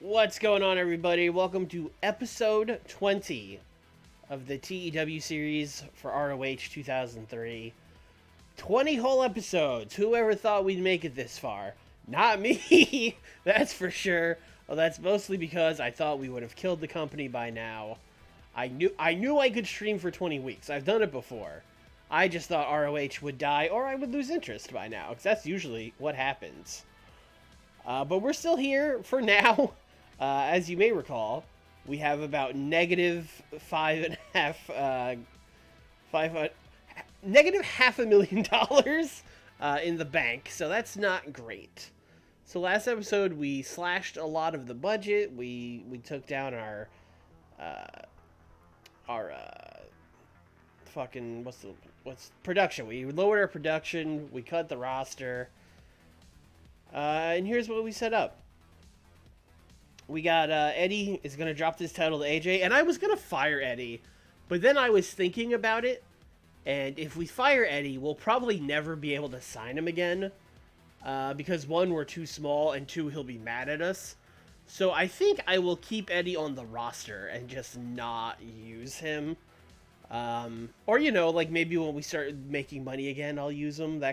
What's going on, everybody? Welcome to episode 20 of the TEW series for ROH 2003. 20 whole episodes. Whoever thought we'd make it this far? Not me, that's for sure. Well, that's mostly because I thought we would have killed the company by now. I knew I could stream for 20 weeks. I've done it before. I just thought ROH would die or I would lose interest by now, because that's usually what happens. But we're still here for now. As you may recall, we have about negative negative $500,000 in the bank, so that's not great. So last episode we slashed a lot of the budget. We took down our fucking what's production. We lowered our production. We cut the roster. And here's what we set up. We got Eddie is going to drop this title to AJ, and I was going to fire Eddie, but then I was thinking about it, and if we fire Eddie, we'll probably never be able to sign him again, because one, we're too small, and two, he'll be mad at us. So I think I will keep Eddie on the roster and just not use him. Or, you know, like maybe when we start making money again, I'll use him.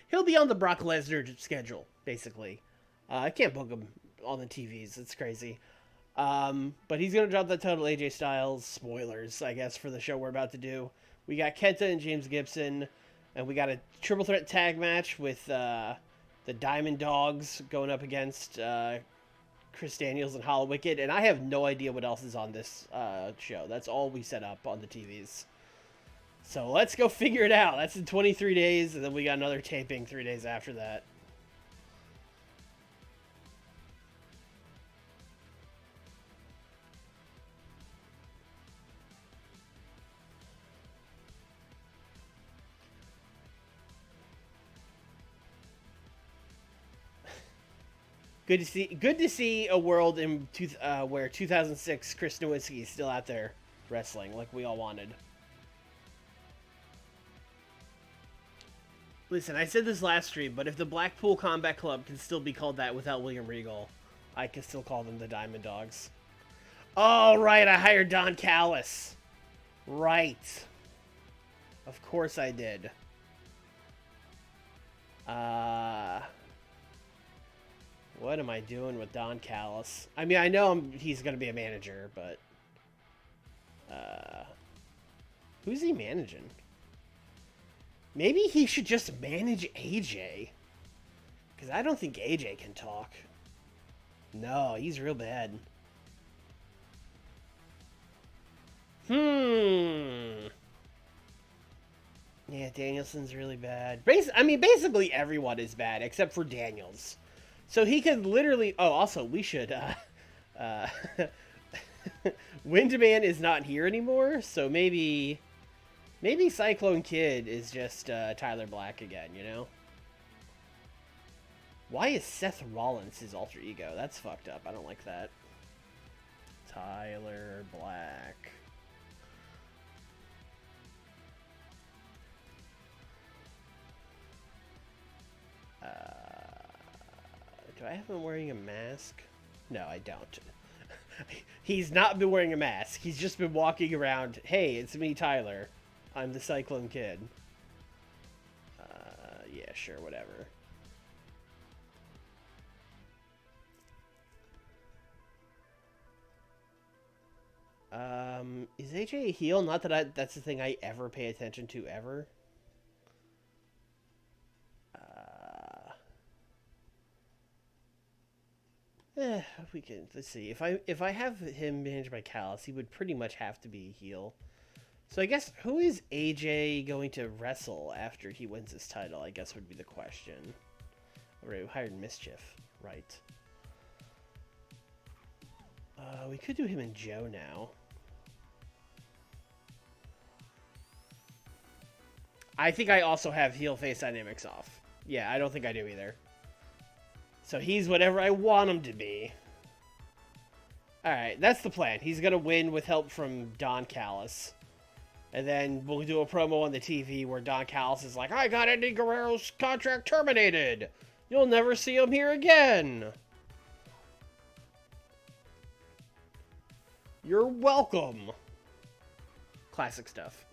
He'll be on the Brock Lesnar schedule, basically. I can't book him on the TVs. It's crazy. But he's going to drop that title AJ Styles. Spoilers, I guess, for the show we're about to do. We got Kenta and James Gibson, and we got a triple threat tag match with the Diamond Dogs going up against Chris Daniels and Hollow Wicked, and I have no idea what else is on this show. That's all we set up on the TVs. So let's go figure it out. That's in 23 days, and then we got another taping 3 days after that. Good to see a world in where 2006 Chris Nowinski is still out there wrestling like we all wanted. Listen, I said this last stream, but if the Blackpool Combat Club can still be called that without William Regal, I can still call them the Diamond Dogs. Oh, right, I hired Don Callis. Right. Of course I did. What am I doing with Don Callis? I mean, I know he's going to be a manager, but... who's he managing? Maybe he should just manage AJ. Because I don't think AJ can talk. No, he's real bad. Yeah, Danielson's really bad. Basically everyone is bad, except for Daniels. So he could literally... Oh, also, we should... Windman is not here anymore, so maybe Cyclone Kid is just Tyler Black again, you know? Why is Seth Rollins his alter ego? That's fucked up. I don't like that. Tyler Black. Do I have him wearing a mask? No, I don't. He's not been wearing a mask. He's just been walking around. Hey, it's me, Tyler. I'm the Cyclone Kid. Yeah, sure, whatever. Is AJ a heel? Not that that's the thing I ever pay attention to, ever. We can, let's see. If I have him managed by Callis, he would pretty much have to be a heel. So I guess, who is AJ going to wrestle after he wins his title, I guess would be the question. Alright, we hired Mischief. Right. We could do him and Joe now. I think I also have heel face dynamics off. Yeah, I don't think I do either. So he's whatever I want him to be. Alright, that's the plan. He's going to win with help from Don Callis. And then we'll do a promo on the TV where Don Callis is like, I got Eddie Guerrero's contract terminated. You'll never see him here again. You're welcome. Classic stuff.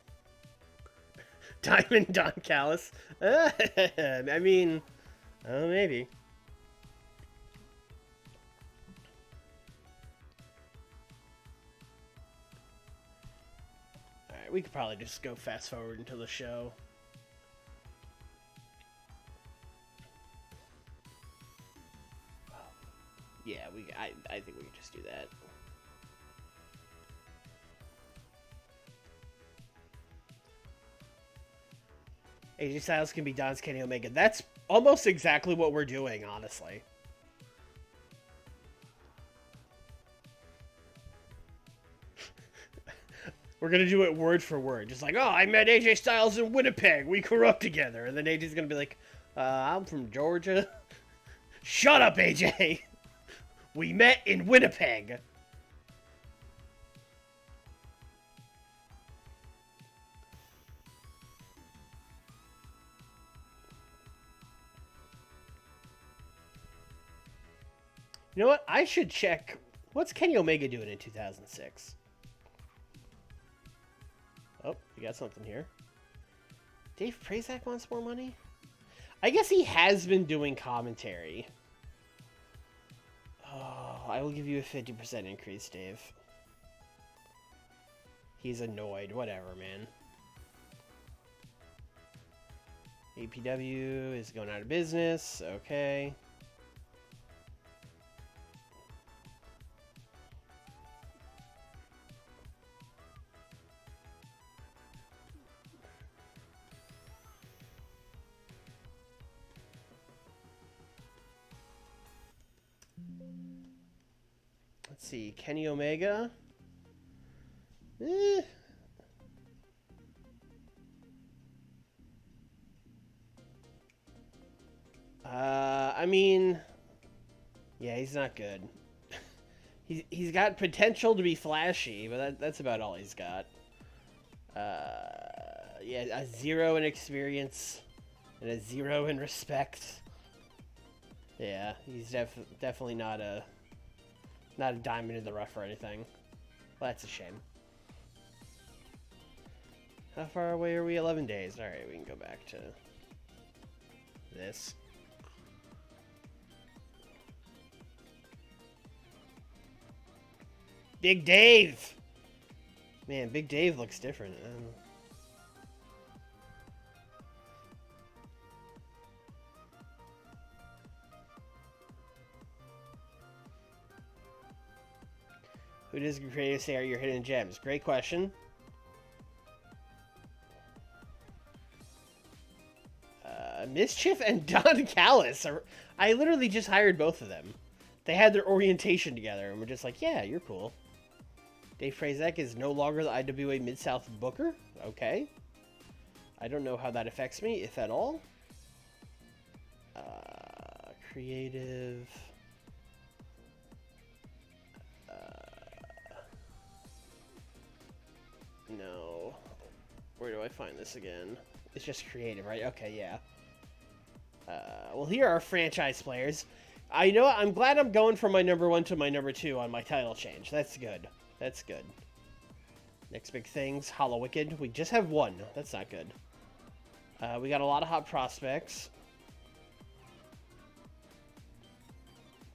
Diamond Don Callis. I mean, maybe. Alright, we could probably just go fast forward into the show. Yeah, I think we could just do that. AJ Styles can be Don's Kenny Omega. That's almost exactly what we're doing, honestly. We're going to do it word for word. Just like, oh, I met AJ Styles in Winnipeg. We grew up together. And then AJ's going to be like, I'm from Georgia. Shut up, AJ. We met in Winnipeg. You know what? I should check. What's Kenny Omega doing in 2006? Oh, we got something here. Dave Prazak wants more money? I guess he has been doing commentary. Oh, I will give you a 50% increase, Dave. He's annoyed. Whatever, man. APW is going out of business. Okay. Let's see, Kenny Omega. I mean, yeah, he's not good. he's got potential to be flashy, but that's about all he's got. Yeah, a 0 in experience and a 0 in respect. Yeah, he's definitely not a diamond in the rough or anything. Well, that's a shame. How far away are we? 11 days. Alright, we can go back to this. Big Dave! Man, Big Dave looks different. Who does creative say are your hidden gems? Great question. Mischief and Don Callis. I literally just hired both of them. They had their orientation together and we're just like, yeah, you're cool. Dave Prazak is no longer the IWA Mid-South Booker. Okay. I don't know how that affects me, if at all. Creative. No. Where do I find this again? It's just creative, right? Okay, yeah. Well, here are franchise players. I know. I'm glad I'm going from my number 1 to my number 2 on my title change. That's good. That's good. Next big things. Hollow Wicked. We just have 1. That's not good. We got a lot of hot prospects.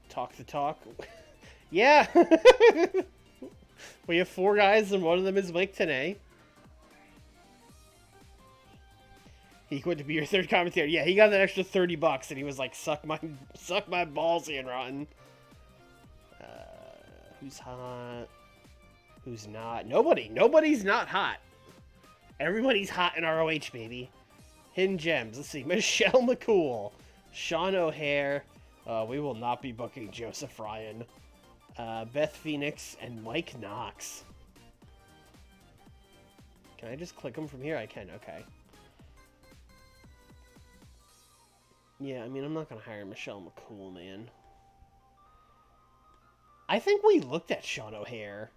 Talk the talk. Yeah. We have 4 guys, and one of them is Mike Tenay. He quit to be your third commentator. Yeah, he got that extra $30, and he was like, "Suck my balls, Ian Rotten." Who's hot? Who's not? Nobody. Nobody's not hot. Everybody's hot in ROH, baby. Hidden gems. Let's see. Michelle McCool, Sean O'Hare. We will not be booking Joseph Ryan. Beth Phoenix and Mike Knox. Can I just click them from here? I can. Okay. Yeah, I mean, I'm not going to hire Michelle McCool, man. I think we looked at Sean O'Hare,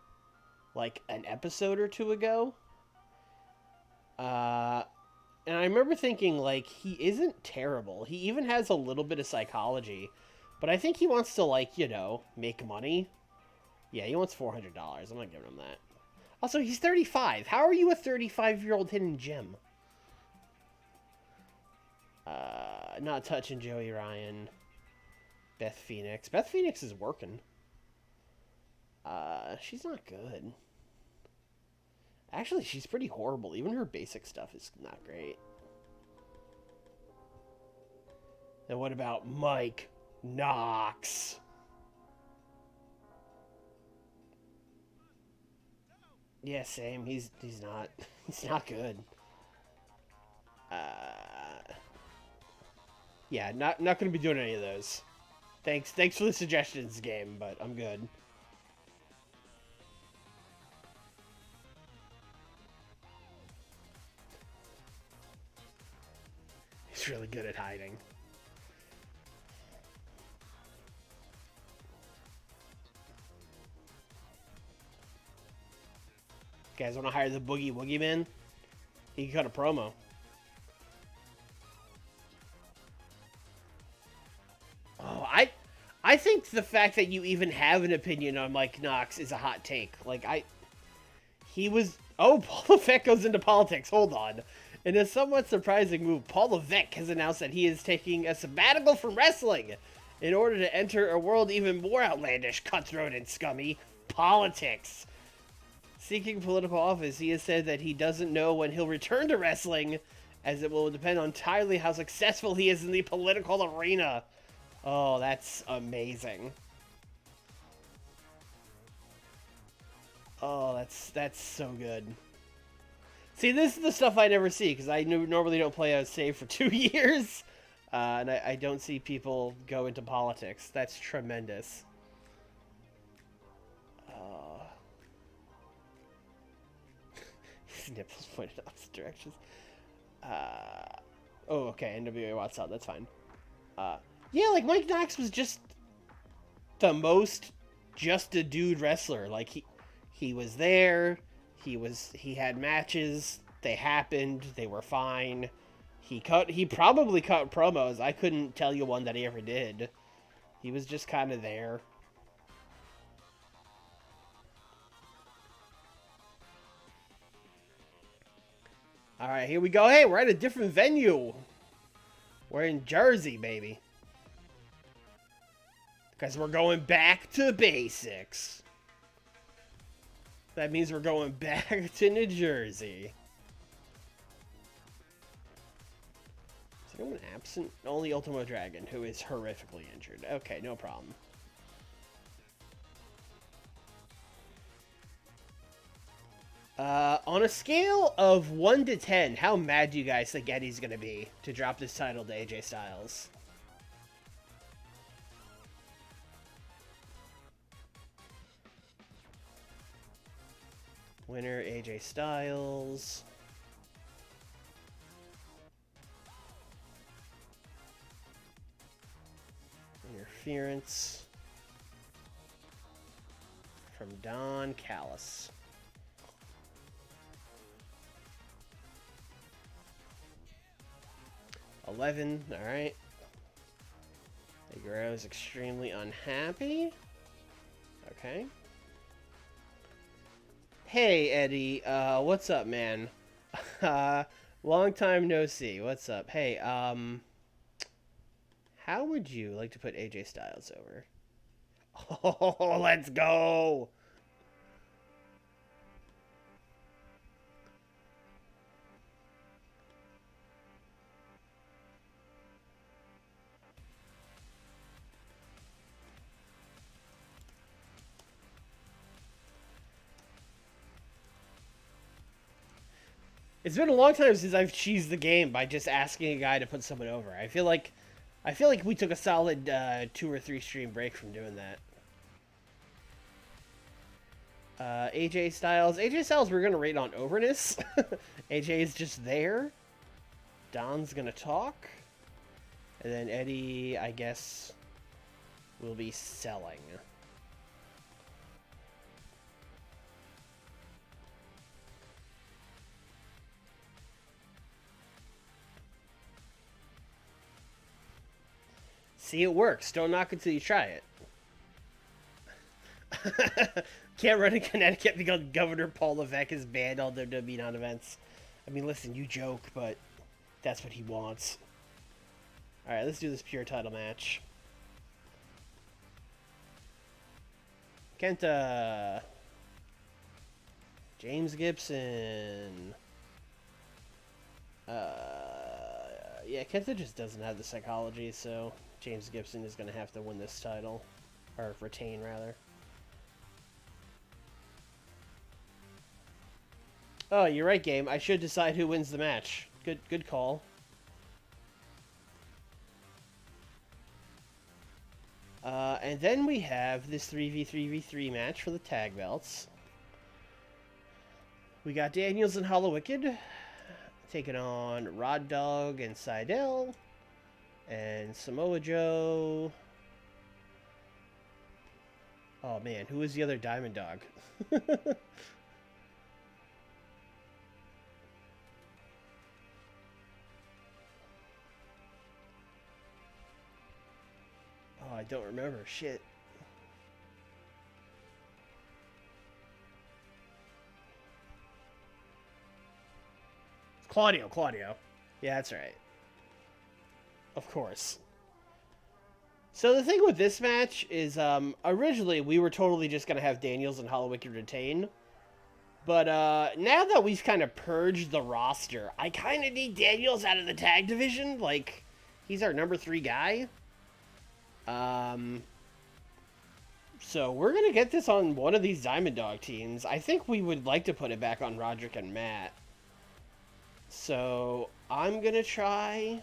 like, an episode or 2 ago. And I remember thinking, like, he isn't terrible. He even has a little bit of psychology. But I think he wants to, like, you know, make money. Yeah, he wants $400. I'm not giving him that. Also, he's 35. How are you a 35-year-old hidden gem? Not touching Joey Ryan. Beth Phoenix. Beth Phoenix is working. She's not good. Actually, she's pretty horrible. Even her basic stuff is not great. Then what about Mike Knox? Yeah, same. He's not he's not good. Yeah, not gonna be doing any of those. Thanks for the suggestions, game, but I'm good. He's really good at hiding. You guys want to hire the Boogie Woogie Man? He can cut a promo. Oh, I think the fact that you even have an opinion on Mike Knox is a hot take. He was. Oh, Paul Levesque goes into politics. Hold on. In a somewhat surprising move, Paul Levesque has announced that he is taking a sabbatical from wrestling in order to enter a world even more outlandish, cutthroat, and scummy: politics. Seeking political office, he has said that he doesn't know when he'll return to wrestling, as it will depend entirely how successful he is in the political arena. Oh, that's amazing. Oh, that's so good. See, this is the stuff I never see, because I normally don't play a save for 2 years, and I don't see people go into politics. That's tremendous. His nipples pointed opposite directions. Oh, okay, NWA Watts out, that's fine. Yeah, like, Mike Knox was just the most just a dude wrestler. Like, he was there, he had matches, they happened, they were fine. He probably cut promos. I couldn't tell you one that he ever did. He was just kind of there. All right, here we go. Hey, we're at a different venue. We're in Jersey, baby. Because we're going back to basics. That means we're going back to New Jersey. Is anyone absent? Only Ultimo Dragon, who is horrifically injured. Okay, no problem. On a scale of 1 to 10, how mad do you guys think Eddie's going to be to drop this title to AJ Styles? Winner, AJ Styles. Interference from Don Callis. $11, alright. Guerrero's extremely unhappy. Okay. Hey, Eddie, what's up, man? Long time no see. What's up? Hey, how would you like to put AJ Styles over? Oh, let's go! It's been a long time since I've cheesed the game by just asking a guy to put someone over. I feel like we took a solid 2 or 3 stream break from doing that. AJ Styles. AJ Styles we're going to rate on overness. AJ is just there. Don's going to talk. And then Eddie, I guess, will be selling. See, it works. Don't knock it till you try it. Can't run in Connecticut because Governor Paul Levesque has banned all their WWE non-events. I mean, listen, you joke, but that's what he wants. Alright, let's do this pure title match. Kenta. James Gibson. Yeah, Kenta just doesn't have the psychology, so James Gibson is going to have to win this title. Or retain, rather. Oh, you're right, game. I should decide who wins the match. Good call. And then we have this 3v3v3 match for the tag belts. We got Daniels and Hollow Wicked taking on Rod Dogg and Seidel and Samoa Joe. Oh man, who is the other Diamond Dog? Oh, I don't remember. Shit. Claudio. Yeah, that's right. Of course. So the thing with this match is, originally we were totally just going to have Daniels and Hollow Wicked retain. But now that we've kind of purged the roster, I kind of need Daniels out of the tag division. Like, he's our number 3 guy. So we're going to get this on one of these Diamond Dog teams. I think we would like to put it back on Roderick and Matt. So I'm going to try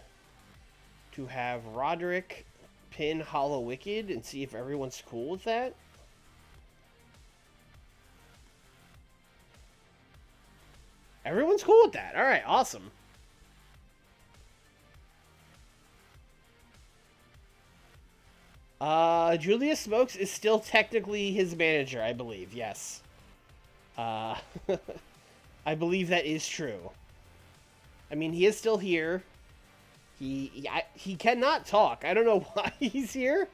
to have Roderick pin Hollow Wicked and see if everyone's cool with that. Everyone's cool with that. All right, awesome. Julius Smokes is still technically his manager, I believe. Yes. I believe that is true. I mean, he is still here. He cannot talk. I don't know why he's here.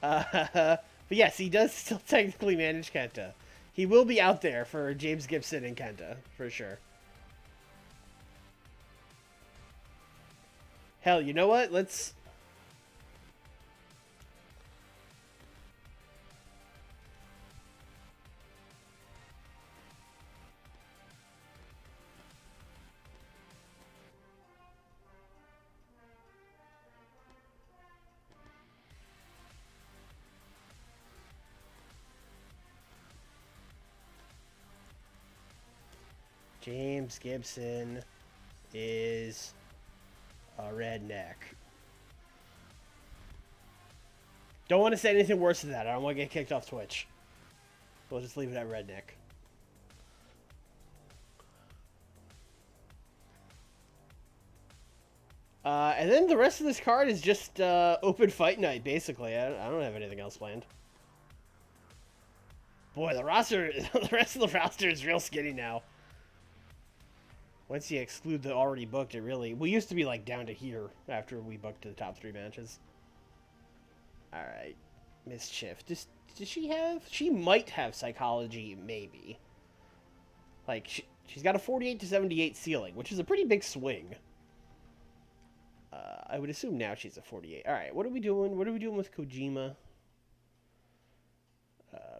But yes, he does still technically manage Kenta. He will be out there for James Gibson and Kenta, for sure. Hell, you know what? Let's... James Gibson is a redneck. Don't want to say anything worse than that. I don't want to get kicked off Twitch. We'll just leave it at redneck. And then the rest of this card is just open fight night, basically. I don't have anything else planned. Boy, the roster, the rest of the roster is real skinny now. Once you exclude the already booked, it really... We used to be, like, down to here after we booked the top 3 matches. Alright. Mischief. Does she have... She might have psychology, maybe. Like, she's got a 48 to 78 ceiling, which is a pretty big swing. I would assume now she's a 48. Alright, what are we doing? What are we doing with Kojima?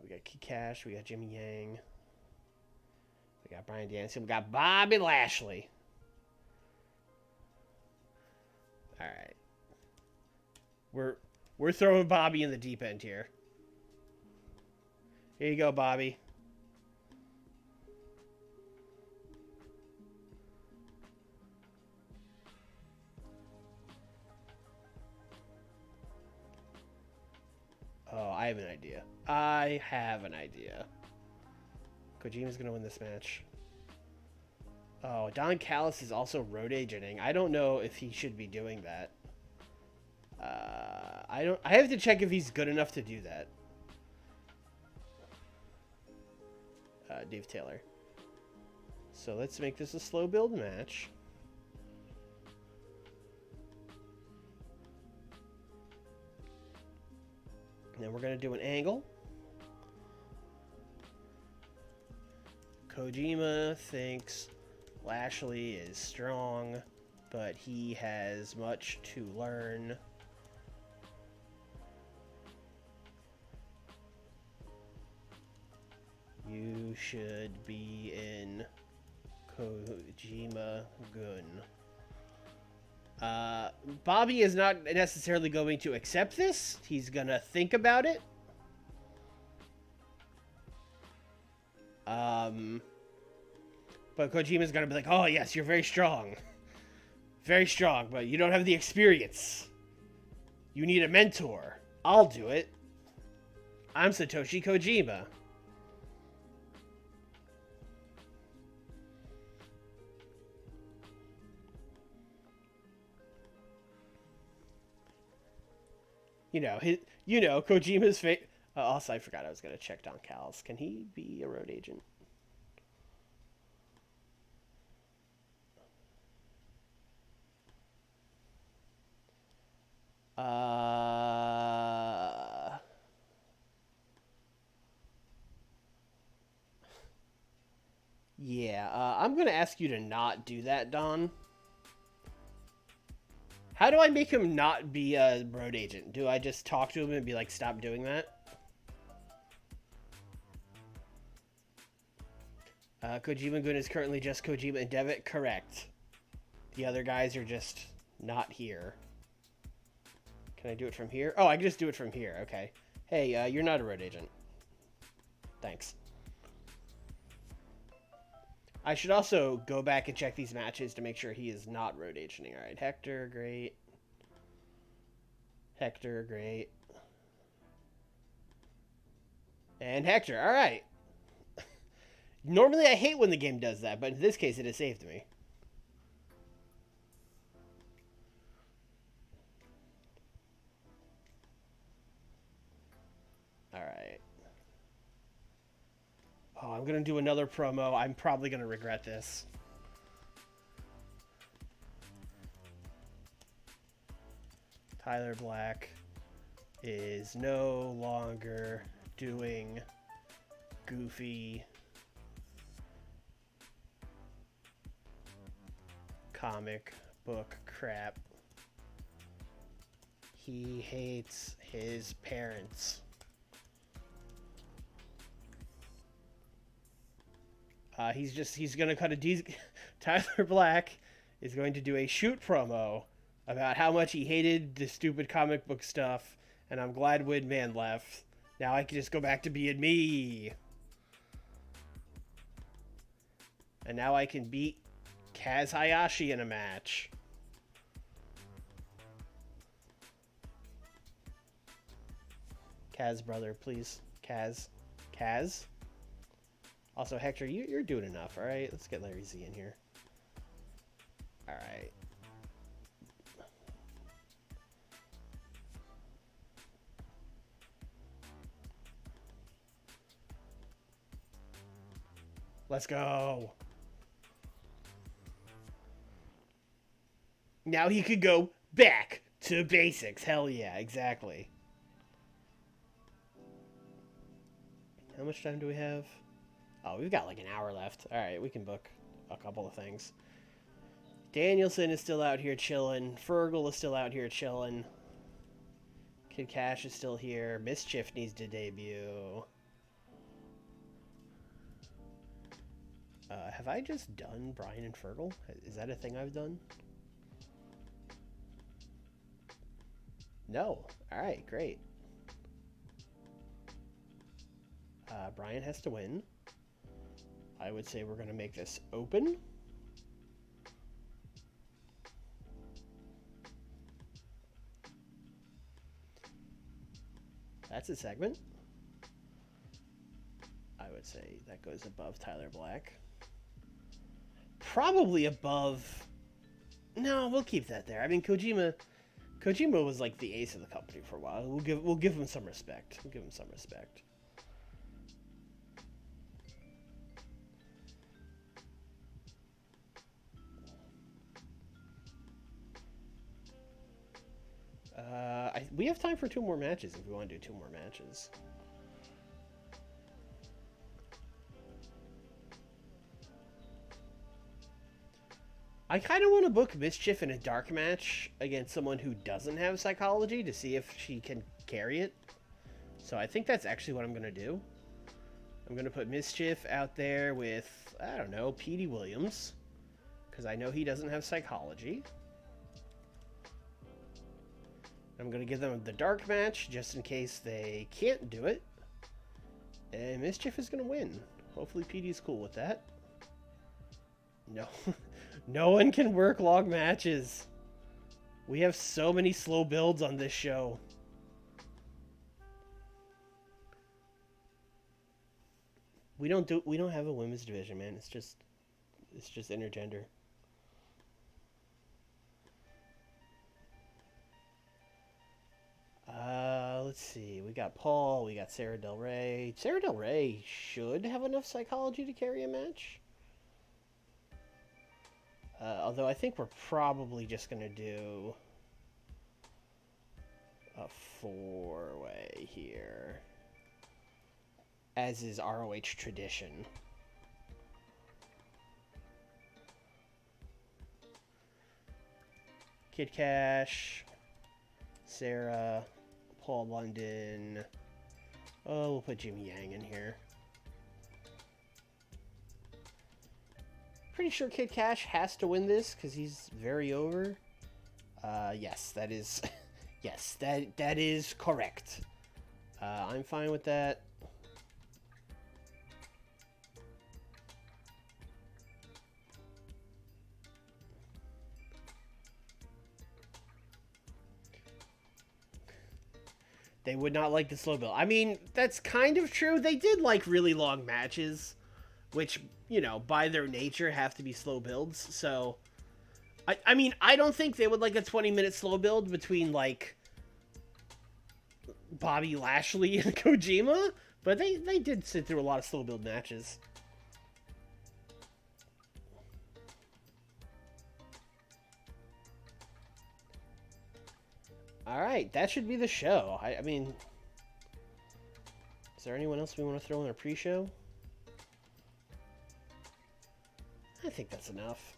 We got Kikash, we got Jimmy Yang. We got Bryan Danielson. We got Bobby Lashley. All right. We're throwing Bobby in the deep end here. Here you go, Bobby. Oh, I have an idea. Kojima's going to win this match. Oh, Don Callis is also road agenting. I don't know if he should be doing that. I have to check if he's good enough to do that. Dave Taylor. So let's make this a slow build match. And then we're going to do an angle. Kojima thinks Lashley is strong, but he has much to learn. You should be in Kojima-gun. Bobby is not necessarily going to accept this. He's gonna think about it. But Kojima's gonna be like, oh yes, you're very strong. Very strong, but you don't have the experience. You need a mentor. I'll do it. I'm Satoshi Kojima. Kojima's fate. Also, I forgot I was gonna check Don Callis. Can he be a road agent? Yeah, I'm gonna ask you to not do that, Don. How do I make him not be a road agent? Do I just talk to him and be like, stop doing that? Kojima-gun is currently just Kojima and Devitt? Correct. The other guys are just not here. Can I do it from here? Oh, I can just do it from here. Okay. Hey, you're not a road agent. Thanks. I should also go back and check these matches to make sure he is not road agenting. All right, Hector, great. Hector, great. And Hector, all right. Normally I hate when the game does that, but in this case it has saved me. All right. Oh, I'm going to do another promo. I'm probably going to regret this. Tyler Black is no longer doing goofy comic book crap. He hates his parents. He's gonna cut a Tyler Black is going to do a shoot promo about how much he hated the stupid comic book stuff, and I'm glad Widman left. Now I can just go back to being me. And now I can beat Kaz Hayashi in a match. Kaz, brother, please. Kaz. Also, Hector, you're doing enough, all right? Let's get Larry Z in here. All right. Let's go. Now he could go back to basics. Hell yeah, exactly. How much time do we have? Oh, we've got like an hour left. All right, we can book a couple of things. Danielson is still out here chilling. Fergal is still out here chilling. Kid Cash is still here. Mischief needs to debut. Have I just done Brian and Fergal? Is that a thing I've done? No. All right, great. Brian has to win. I would say we're going to make this open. That's a segment. I would say that goes above Tyler Black. Probably above... No, we'll keep that there. I mean, Kojima was like the ace of the company for a while. We'll give him some respect. We'll give him some respect. We have time for 2 more matches if we want to do 2 more matches. I kind of want to book Mischief in a dark match against someone who doesn't have psychology to see if she can carry it. So I think that's actually what I'm going to do. I'm going to put Mischief out there with, I don't know, Petey Williams. Because I know he doesn't have psychology. I'm going to give them the dark match just in case they can't do it. And Mischief is going to win. Hopefully Petey's cool with that. No. No one can work long matches. We have so many slow builds on this show. We don't have a women's division, man. It's just intergender. Let's see. We got Paul. We got Sarah Del Rey. Sarah Del Rey should have enough psychology to carry a match. Although I think we're probably just going to do a 4-way here, as is ROH tradition. Kid Cash, Sarah, Paul London. Oh, we'll put Jimmy Yang in here. Pretty sure Kid Cash has to win this because he's very over. Yes, that is, yes, that is correct. I'm fine with that. They would not like the slow build. I mean, that's kind of true. They did like really long matches, which, you know, by their nature have to be slow builds. So, I mean, I don't think they would like a 20-minute slow build between, like, Bobby Lashley and Kojima, but they did sit through a lot of slow build matches. Alright, that should be the show. I mean, is there anyone else we want to throw in our pre-show? I think that's enough.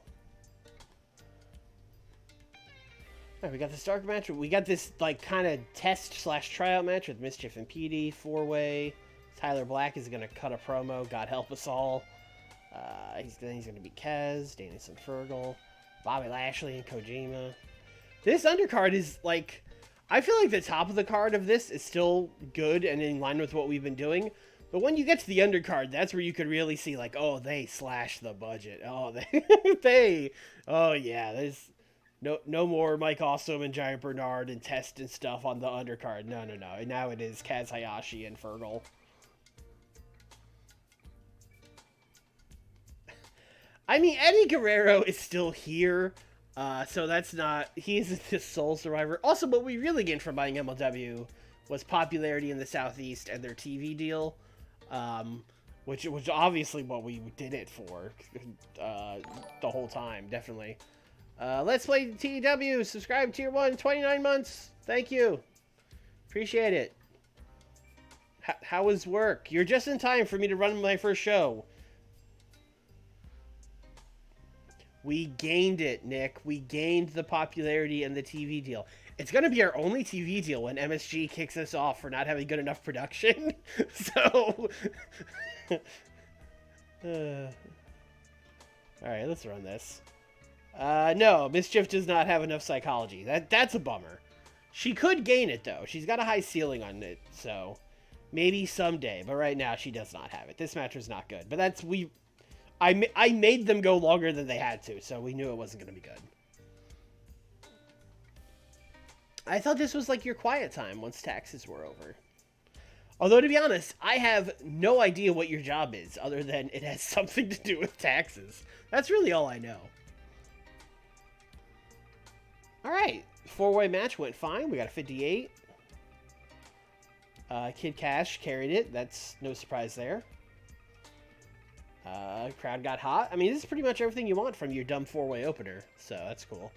Alright, we got this dark match. We got this, like, kind of test/tryout match with Mischief and Petey, 4-way. Tyler Black is going to cut a promo. God help us all. He's going to be Kaz, Danielson Fergal, Bobby Lashley, and Kojima. This undercard is, like, I feel like the top of the card of this is still good and in line with what we've been doing. But when you get to the undercard, that's where you could really see, like, oh, they slashed the budget. Oh, oh, yeah, there's no more Mike Awesome and Giant Bernard and Test and stuff on the undercard. No. And now it is Kaz Hayashi and Fergal. I mean, Eddie Guerrero is still here. So that's not... He's the sole survivor. Also, what we really gained from buying MLW was popularity in the Southeast and their TV deal. Which was obviously what we did it for. The whole time, definitely. Let's play TEW. Subscribe Tier 1, 29 months. Thank you. Appreciate it. How was work? You're just in time for me to run my first show. We gained it, Nick. We gained the popularity and the TV deal. It's going to be our only TV deal when MSG kicks us off for not having good enough production. So... Alright, let's run this. No, Mischief does not have enough psychology. That's a bummer. She could gain it, though. She's got a high ceiling on it, so... Maybe someday, but right now she does not have it. This match was not good. But that's... I made them go longer than they had to, so we knew it wasn't going to be good. I thought this was like your quiet time once taxes were over. Although, to be honest, I have no idea what your job is, other than it has something to do with taxes. That's really all I know. Alright, 4-way match went fine. We got a 58. Kid Cash carried it. That's no surprise there. Crowd got hot. I mean, this is pretty much everything you want from your dumb 4-way opener, so that's cool.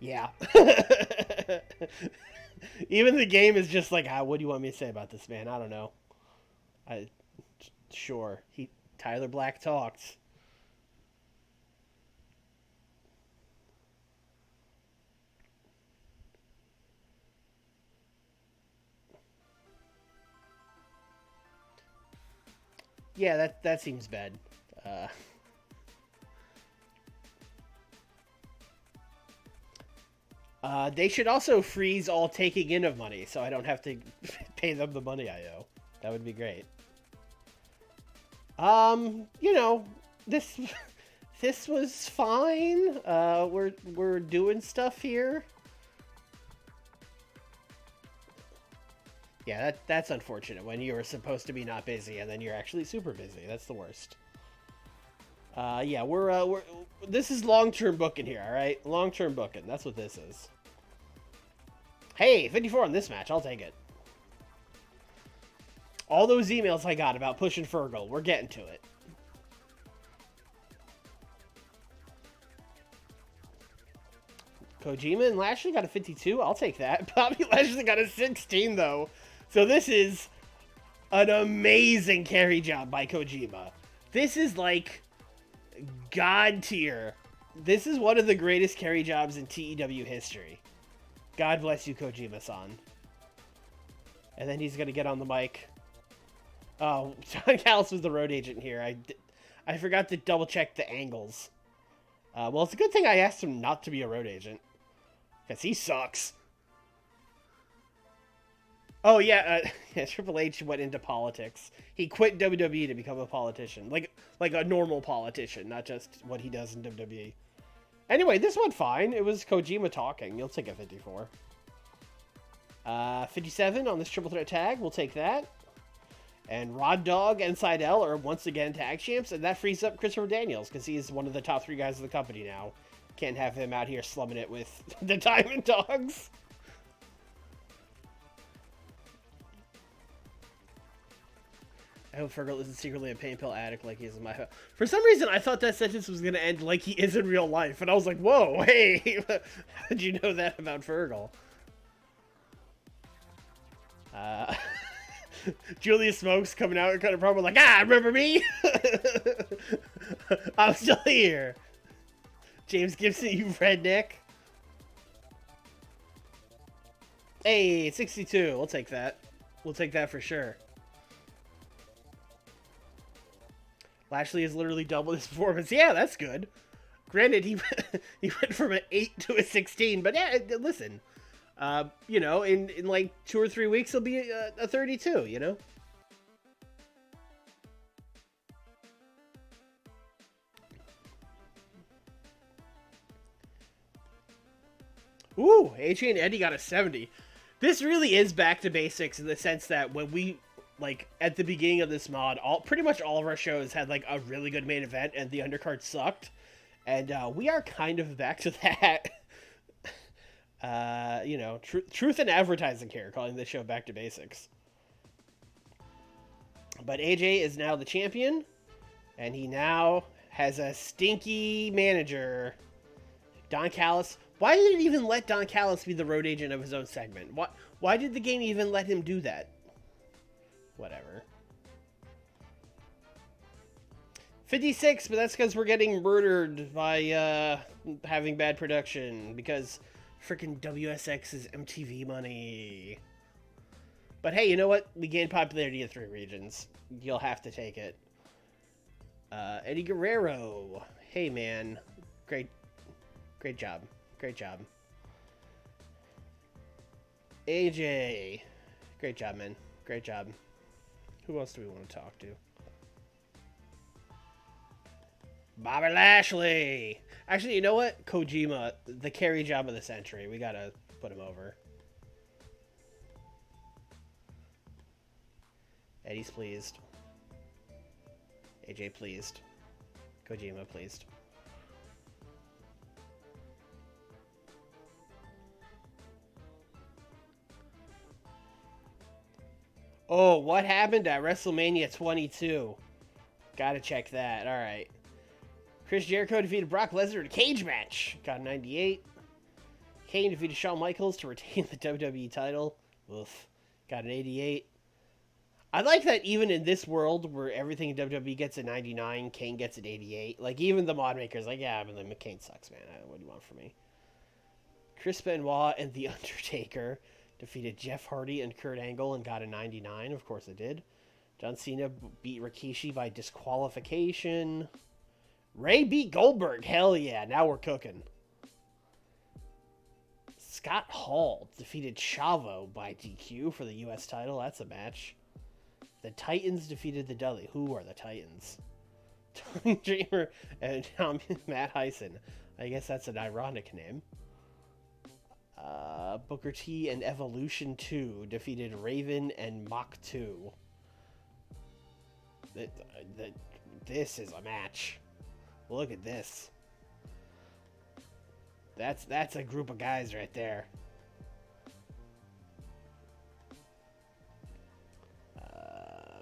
Yeah. Even the game is just like, what do you want me to say about this, man? I don't know. Sure. Tyler Black talked. Yeah, that seems bad. Uh, they should also freeze all taking in of money, so I don't have to pay them the money I owe. That would be great. You know, this this was fine. We're doing stuff here. Yeah, that's unfortunate when you were supposed to be not busy and then you're actually super busy. That's the worst. Yeah, we're this is long-term booking here, all right? Long-term booking. That's what this is. Hey, 54 on this match. I'll take it. All those emails I got about pushing Fergal, we're getting to it. Kojima and Lashley got a 52. I'll take that. Bobby Lashley got a 16, though. So this is an amazing carry job by Kojima. This is like god tier. This is one of the greatest carry jobs in TEW history. God bless you, Kojima-san. And then he's going to get on the mic. Oh, Don Callis was the road agent here. I forgot to double check the angles. Well, it's a good thing I asked him not to be a road agent. Because he sucks. Oh, yeah, yeah, Triple H went into politics. He quit WWE to become a politician. Like a normal politician, not just what he does in WWE. Anyway, this went fine. It was Kojima talking. You'll take a 54. 57 on this triple threat tag. We'll take that. And Rod Dogg and Seidel are once again tag champs, and that frees up Christopher Daniels because he's one of the top 3 guys of the company now. Can't have him out here slumming it with the Diamond Dogs. I hope Fergal isn't secretly a pain pill addict like he is in my... For some reason, I thought that sentence was going to end like he is in real life. And I was like, whoa, hey, how did you know that about Fergal? Julius Smokes coming out and kind of probably like, remember me? I'm still here. James Gibson, you redneck. Hey, 62. We'll take that. We'll take that for sure. Lashley has literally doubled his performance. Yeah, that's good. Granted, he went from an 8 to a 16, but yeah, listen. You know, in like 2 or 3 weeks, he'll be a 32, you know? Ooh, AJ and Eddie got a 70. This really is back to basics in the sense that when we, like, at the beginning of this mod, pretty much all of our shows had, like, a really good main event and the undercard sucked. And we are kind of back to that. You know, truth in advertising here, calling this show back to basics. But AJ is now the champion, and he now has a stinky manager, Don Callis. Why did it even let Don Callis be the road agent of his own segment? Why did the game even let him do that? Whatever. 56, but that's because we're getting murdered by having bad production, because freaking WSX is MTV money. But hey, you know what? We gained popularity in 3 regions. You'll have to take it. Eddie Guerrero. Hey, man. Great job. Great job. AJ. Great job, man. Great job. Who else do we want to talk to? Bobby Lashley. Actually, you know what? Kojima, the carry job of the century. We gotta put him over. Eddie's pleased. AJ pleased. Kojima pleased. Oh, what happened at WrestleMania 22? Gotta check that. Alright. Chris Jericho defeated Brock Lesnar in a cage match. Got a 98. Kane defeated Shawn Michaels to retain the WWE title. Oof. Got an 88. I like that even in this world where everything in WWE gets a 99, Kane gets an 88. Like, even the mod makers like, yeah, but then Kane sucks, man. What do you want from me? Chris Benoit and The Undertaker defeated Jeff Hardy and Kurt Angle and got a 99. Of course it did. John Cena beat Rikishi by disqualification. Ray beat Goldberg. Hell yeah, now we're cooking. Scott Hall defeated Chavo by DQ for the U.S. title. That's a match. The Titans defeated the Dudley. Who are the Titans? Tommy Dreamer and Matt Hyson. I guess that's an ironic name. Booker T and Evolution 2 defeated Raven and Mach 2. This is a match. Look at this. That's a group of guys right there.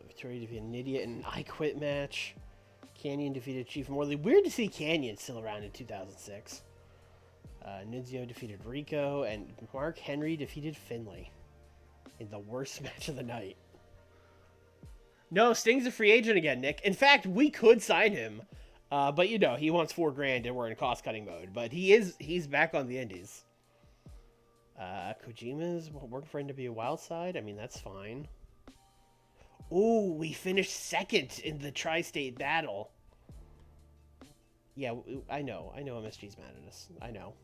Victoria defeated Nydia in an I Quit match. Canyon defeated Chief Morley. Weird to see Canyon still around in 2006. Nunzio defeated Rico, and Mark Henry defeated Finlay in the worst match of the night. No, Sting's a free agent again, Nick. In fact, we could sign him, but you know he wants $4,000, and we're in cost-cutting mode. But he's back on the Indies. Kojima's working for NWA Wildside. I mean, that's fine. Ooh, we finished second in the Tri-State Battle. Yeah, I know MSG's mad at us. I know.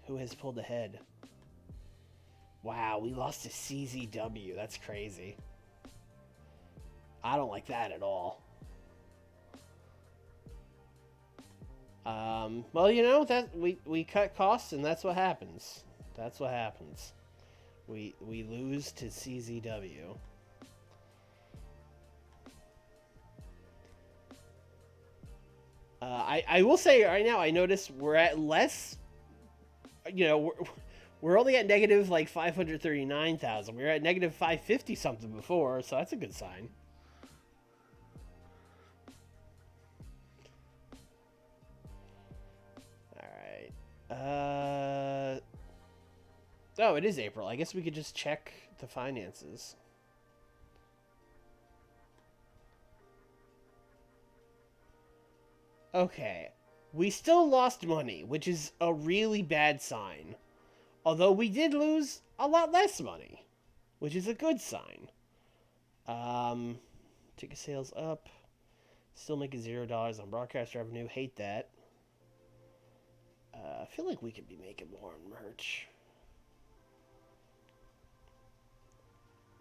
Who has pulled ahead? Wow, we lost to CZW. That's crazy. I don't like that at all. Well, you know, that we cut costs, and that's what happens. That's what happens. We lose to CZW. I will say right now, I noticed we're at less. You know, we're only at negative like 539,000. We were at negative 550 something before, so that's a good sign. All right. Oh, it is April. I guess we could just check the finances. Okay. We still lost money, which is a really bad sign. Although we did lose a lot less money, which is a good sign. Ticket sales up. Still making $0 on broadcast revenue. Hate that. I feel like we could be making more on merch.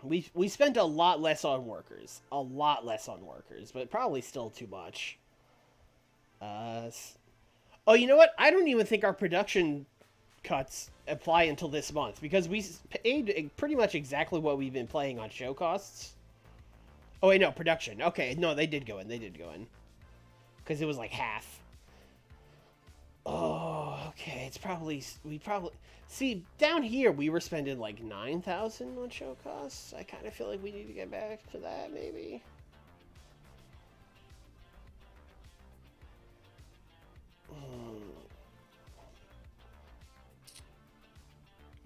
We spent a lot less on workers. A lot less on workers, but probably still too much. Oh, you know what? I don't even think our production cuts apply until this month, because we paid pretty much exactly what we've been paying on show costs. Oh, wait, no, production. Okay, no, they did go in. They did go in. Because it was like half. Oh, okay. It's probably... See, down here, we were spending like $9,000 on show costs. I kind of feel like we need to get back to that, maybe.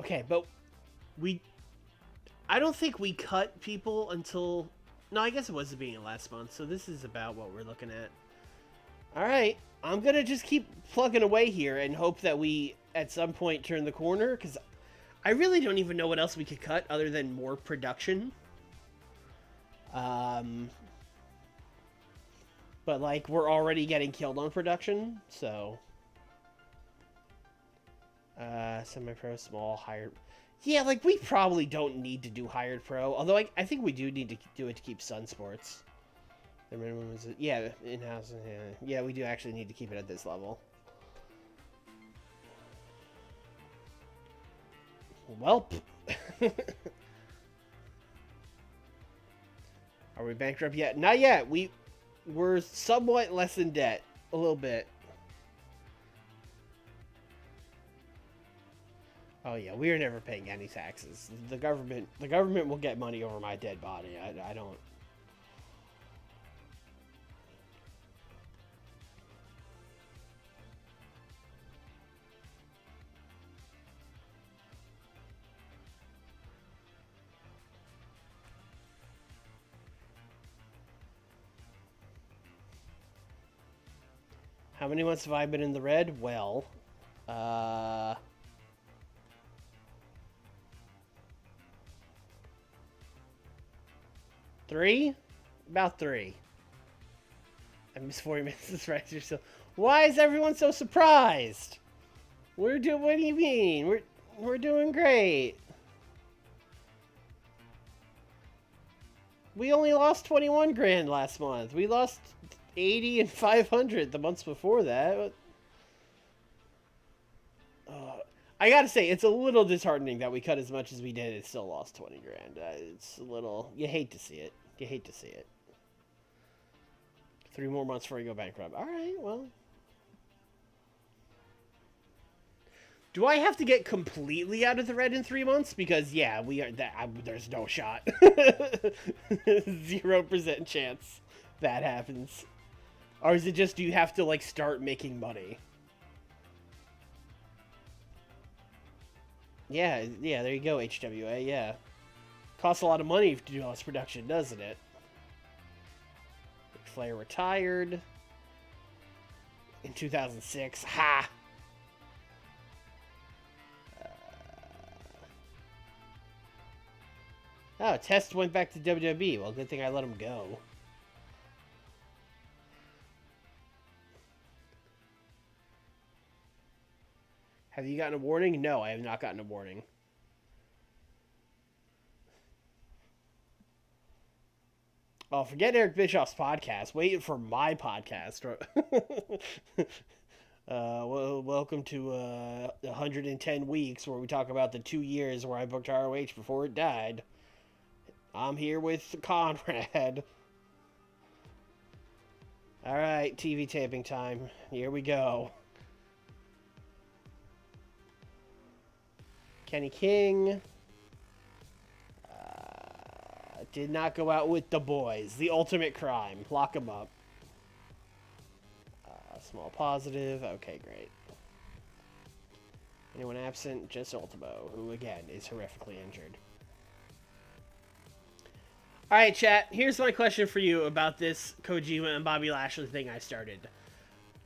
Okay, but I don't think we cut people until... No, I guess it was the beginning of last month, so this is about what we're looking at. Alright, I'm going to just keep plugging away here and hope that we, at some point, turn the corner, because I really don't even know what else we could cut other than more production. But, like, we're already getting killed on production, so... Semi-pro, small, hired... Yeah, like, we probably don't need to do hired pro, although I think we do need to do it to keep Sun Sports. The minimum is... Yeah, in-house, yeah, we do actually need to keep it at this level. Welp. Are we bankrupt yet? Not yet. We're somewhat less in debt. A little bit. Oh yeah, we are never paying any taxes. The government will get money over my dead body. I don't. How many months have I been in the red? Well, 3? About 3. I missed 40 minutes this right. So why is everyone so surprised? What do you mean? We're doing great. We only lost 21 grand last month. We lost 80 and 500 the months before that. I gotta say, it's a little disheartening that we cut as much as we did and still lost 20 grand. It's a little... You hate to see it. You hate to see it. 3 more months before you go bankrupt. Alright, well... Do I have to get completely out of the red in 3 months? Because, yeah, we are. There's no shot. 0% chance that happens. Or is it just, do you have to, like, start making money? Yeah, there you go, HWA, yeah. Costs a lot of money to do all this production, doesn't it? Ric Flair retired in 2006. Ha! Oh, Test went back to WWE. Well, good thing I let him go. Have you gotten a warning? No, I have not gotten a warning. Oh, forget Eric Bischoff's podcast. Wait for my podcast. Well, welcome to 110 weeks, where we talk about the 2 years where I booked ROH before it died. I'm here with Conrad. Alright, TV taping time. Here we go. Kenny King. Did not go out with the boys. The ultimate crime. Lock him up. Small positive. Okay, great. Anyone absent? Just Ultimo, who, again, is horrifically injured. Alright, chat. Here's my question for you about this Kojima and Bobby Lashley thing I started.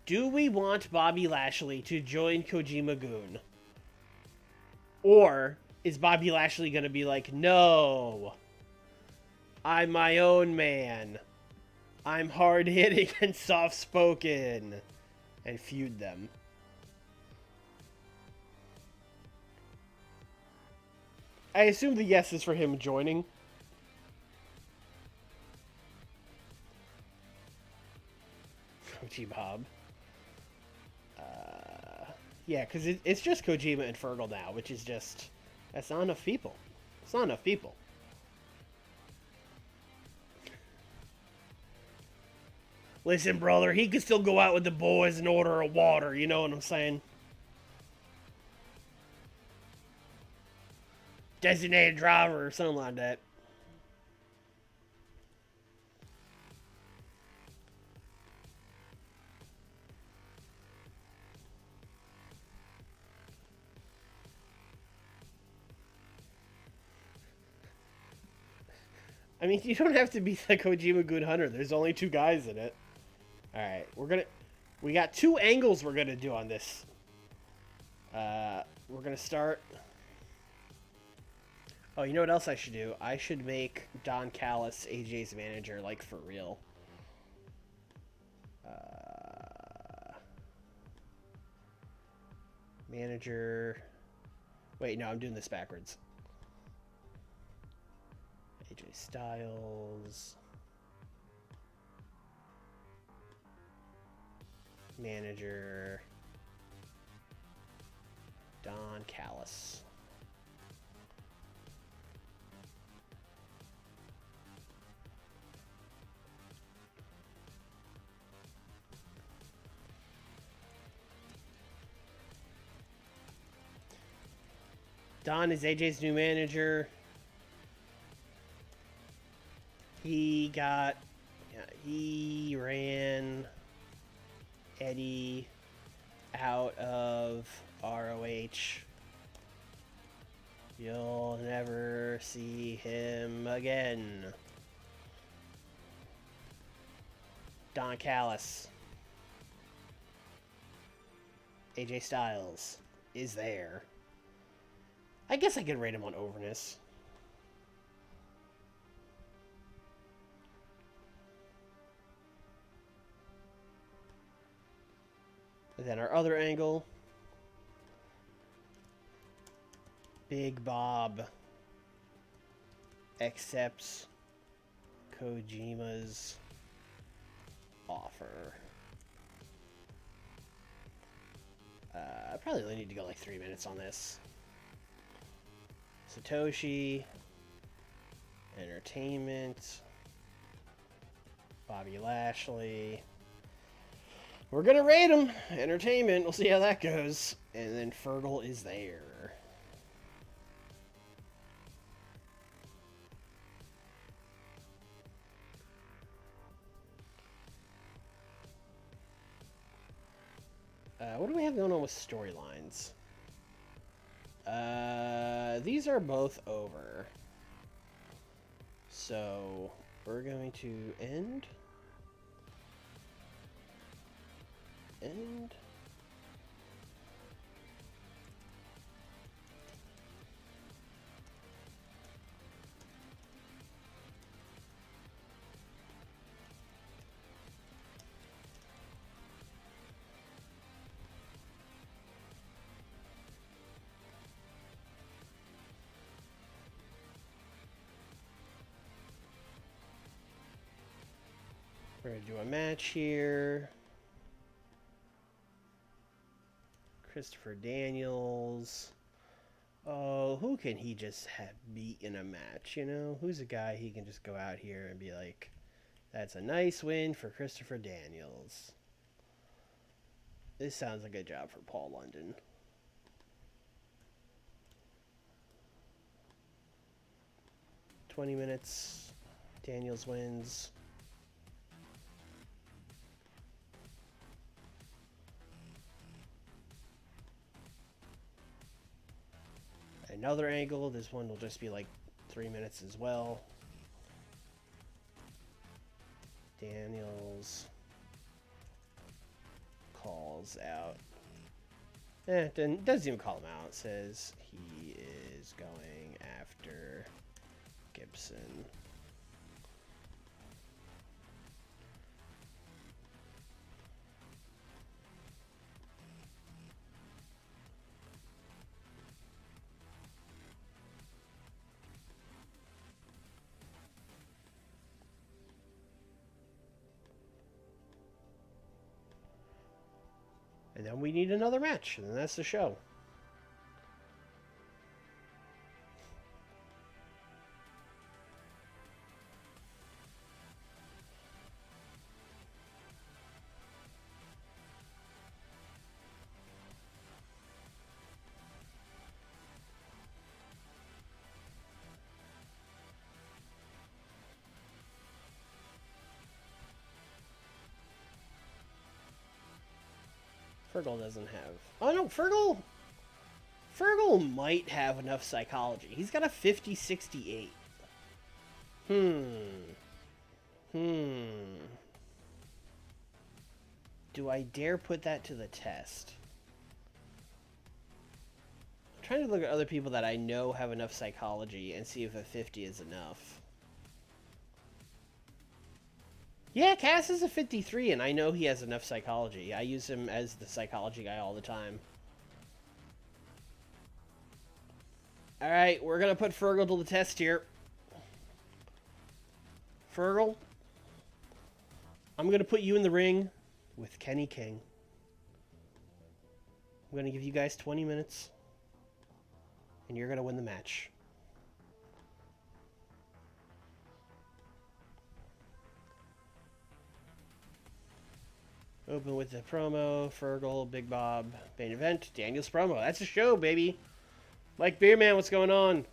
Do we want Bobby Lashley to join Kojima Goon? Or is Bobby Lashley going to be like, no, I'm my own man. I'm hard-hitting and soft-spoken. And feud them. I assume the yes is for him joining. Bob. Yeah, because it's just Kojima and Fergal now, which is just... That's not enough people. It's not enough people. Listen, brother, he could still go out with the boys and order a water, you know what I'm saying? Designated driver or something like that. I mean, you don't have to be the Kojima Good Hunter. There's only 2 guys in it. Alright, we got 2 angles we're gonna do on this. We're gonna start... Oh, you know what else I should do? I should make Don Callis AJ's manager, like, for real. Manager... Wait, no, I'm doing this backwards. AJ Styles. Manager. Don Callis. Don is AJ's new manager. He ran Eddie out of ROH. You'll never see him again. Don Callis. AJ Styles is there. I guess I could rate him on overness. And then our other angle. Big Bob accepts Kojima's offer. I probably only need to go like 3 minutes on this. Satoshi Entertainment, Bobby Lashley. We're gonna rate him. Entertainment. We'll see how that goes. And then Fergal is there. What do we have going on with storylines? These are both over. So we're going to end. We're going to do a match here. Christopher Daniels. Oh, who can he just have beat in a match, you know? Who's a guy he can just go out here and be like, that's a nice win for Christopher Daniels. This sounds like a job for Paul London. $20. Daniels wins. Another angle. This one will just be like 3 minutes as well. Daniels calls out. Doesn't even call him out. It says he is going after Gibson. And then we need another match, and that's the show. Fergal doesn't have... Oh, no, Fergal might have enough psychology. He's got a 50-68. Do I dare put that to the test? I'm trying to look at other people that I know have enough psychology and see if a 50 is enough. Yeah, Cass is a 53, and I know he has enough psychology. I use him as the psychology guy all the time. Alright, we're going to put Fergal to the test here. Fergal, I'm going to put you in the ring with Kenny King. I'm going to give you guys 20 minutes, and you're going to win the match. Open with the promo, Fergal, Big Bob, main event, Daniel's promo. That's a show, baby. Mike Beerman, what's going on?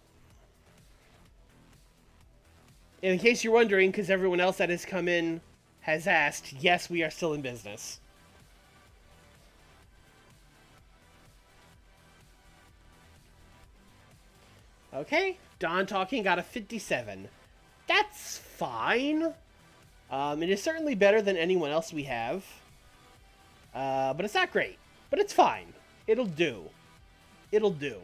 In case you're wondering, because everyone else that has come in has asked, yes, we are still in business. Okay, Don Talking got a 57. That's fine. It is certainly better than anyone else we have. But it's not great. But it's fine. It'll do. It'll do.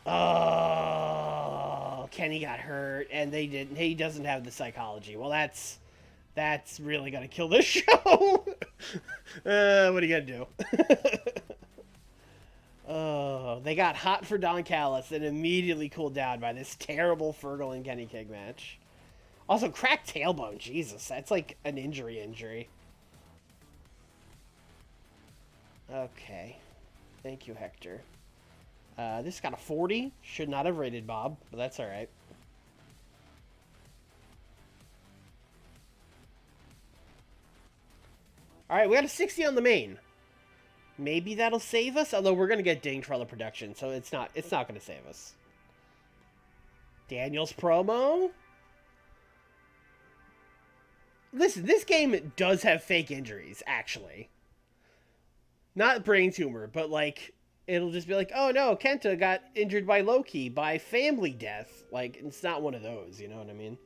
Oh, Kenny got hurt, and they didn't. He doesn't have the psychology. Well, that's That's really gonna kill this show. What are you gonna do? Oh, they got hot for Don Callis and immediately cooled down by this terrible Fergal and Kenny King match. Also, cracked tailbone. Jesus, that's like an injury. Okay. Thank you, Hector. This got a 40. Should not have rated Bob, but that's alright. Alright, we got a 60 on the main. Maybe that'll save us, although we're gonna get dinged for all the production, so it's not gonna save us. Daniel's promo. Listen, this game does have fake injuries, actually. Not brain tumor, but like it'll just be like, oh no, Kenta got injured by Loki by family death. Like, it's not one of those, you know what I mean?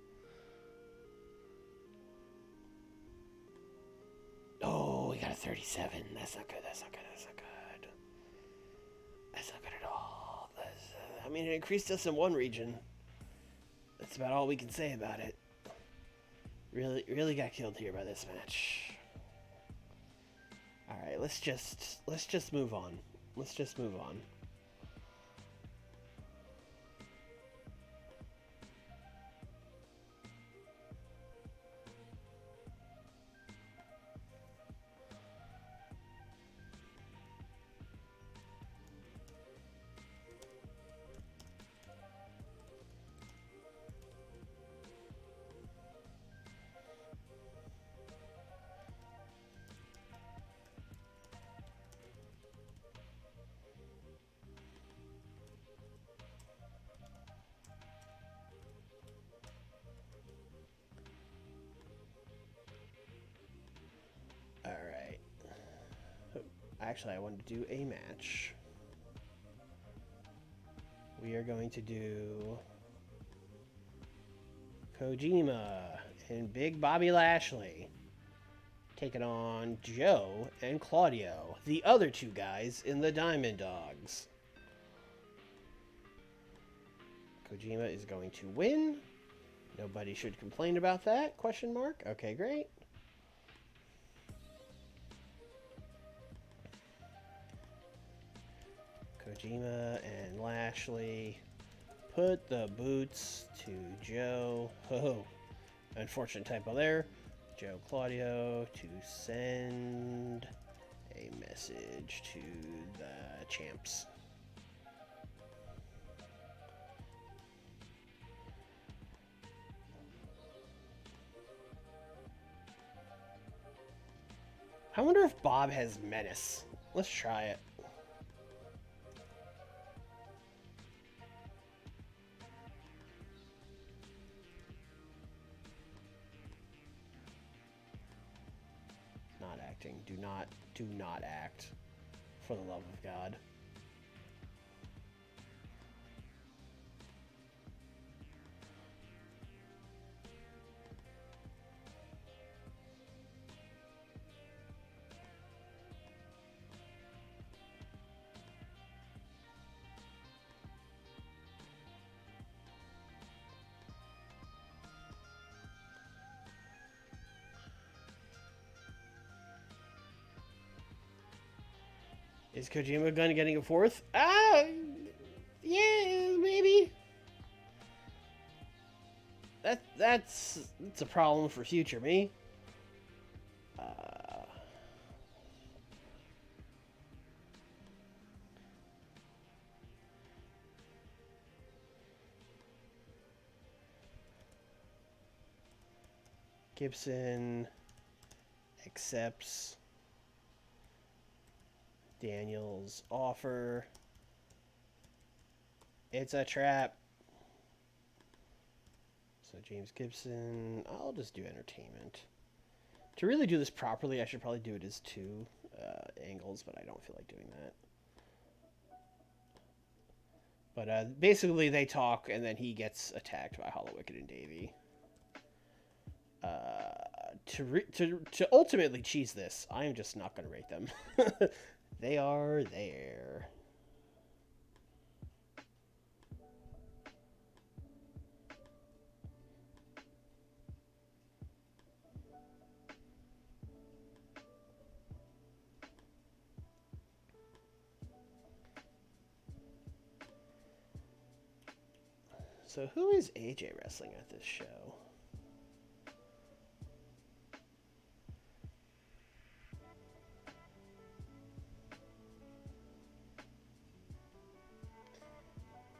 Oh, we got a 37. That's not good. That's not good. That's not good at all. I mean, it increased us in one region. That's about all we can say about it. Really got killed here by this match. All right, let's just move on. Let's just move on. All right. Actually, I wanted to do a match. We are going to do Kojima and Big Bobby Lashley taking on Joe and Claudio, the other two guys in the Diamond Dogs. Kojima is going to win. Nobody should complain about that, question mark. Okay, great. Kojima and Lashley put the boots to Joe. Oh, unfortunate typo there. Joe Claudio to send a message to the champs. I wonder if Bob has menace. Let's try it. Not acting. Do not act. For the love of God. Is Kojima gun getting a fourth? Yeah, maybe. That's a problem for future me. Gibson accepts Daniel's offer. It's a trap. So James Gibson, I'll just do entertainment. To really do this properly, I should probably do it as two angles, but I don't feel like doing that. But basically, they talk, and then he gets attacked by Hollow Wicked and Davey. To ultimately cheese this, I am just not going to rate them. They are there. So who is AJ wrestling at this show?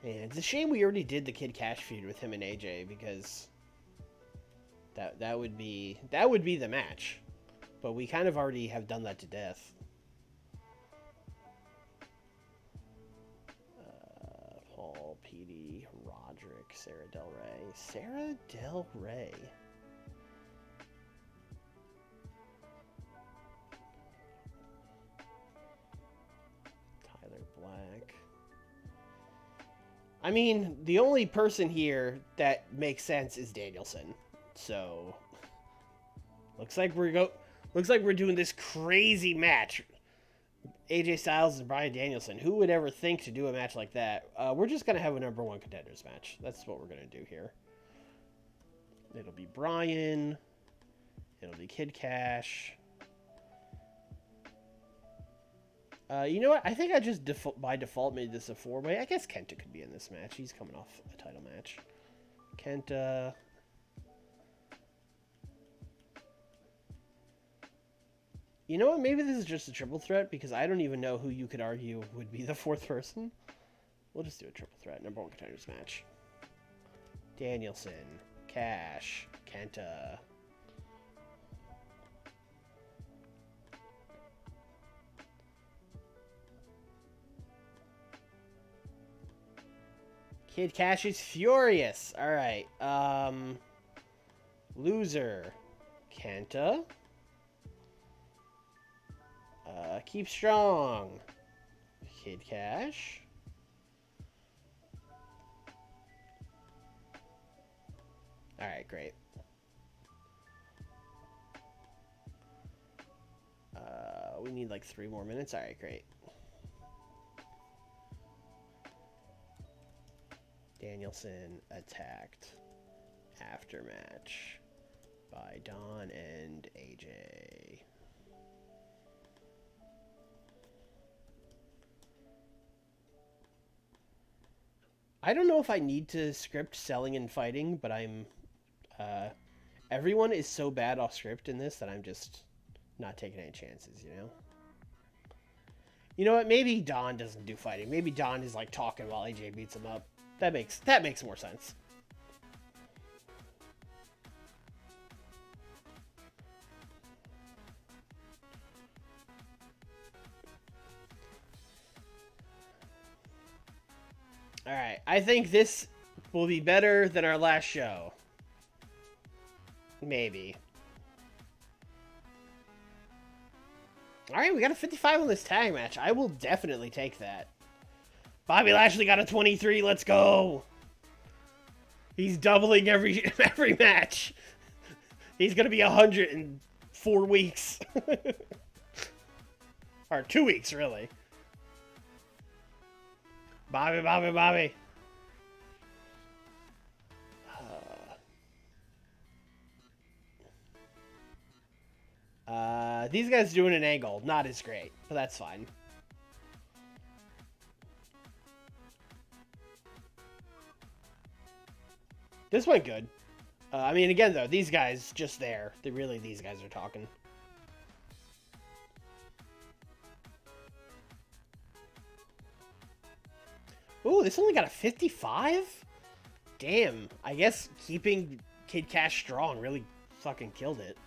Man, it's a shame we already did the Kid Cash feud with him and AJ, because that would be the match. But we kind of already have done that to death. Paul, Petey, Roderick, Sarah Del Rey. Sarah Del Rey. Tyler Black. I mean, the only person here that makes sense is Danielson. So looks like we're doing this crazy match. AJ Styles and Bryan Danielson. Who would ever think to do a match like that? We're just going to have a number one contenders match. That's what we're going to do here. It'll be Bryan. It'll be Kid Cash. You know what? I think I just by default made this a 4-way. I guess Kenta could be in this match. He's coming off a title match. Kenta. You know what? Maybe this is just a triple threat, because I don't even know who you could argue would be the fourth person. We'll just do a triple threat. Number one contenders match. Danielson. Cash. Kenta. Kid Cash is furious. All right. Loser. Kenta. Keep strong. Kid Cash. All right, great. We need like 3 more minutes. All right, great. Danielson attacked after match by Don and AJ. I don't know if I need to script selling and fighting, but I'm... everyone is so bad off script in this that I'm just not taking any chances, you know? You know what? Maybe Don doesn't do fighting. Maybe Don is like talking while AJ beats him up. That makes more sense. All right, I think this will be better than our last show. Maybe. All right, we got a 55 on this tag match. I will definitely take that. Bobby Lashley got a 23. Let's go. He's doubling every match. He's going to be 100 in 4 weeks. Or 2 weeks, really. Bobby. These guys doing an angle. Not as great, but that's fine. This went good. I mean, again, though, these guys just there. These guys are talking. Ooh, this only got a 55? Damn. I guess keeping Kid Cash strong really fucking killed it.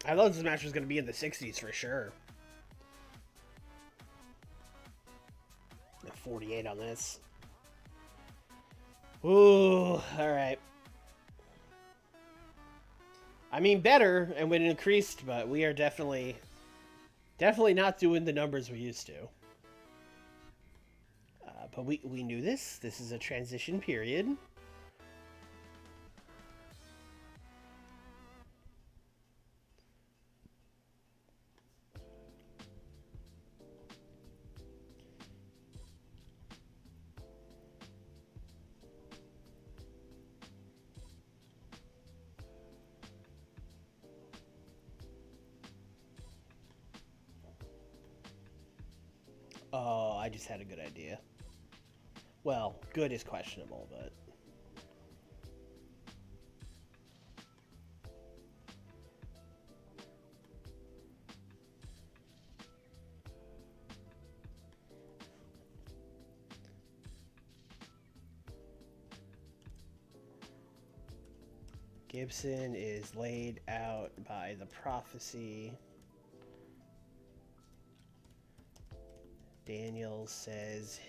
I thought this match was going to be in the 60s for sure. 48 on this. Ooh, alright. I mean, better, and when it increased, but we are definitely not doing the numbers we used to. But we knew this. This is a transition period. Oh, I just had a good idea. Well, good is questionable, but... Gibson is laid out by the prophecy. Daniels says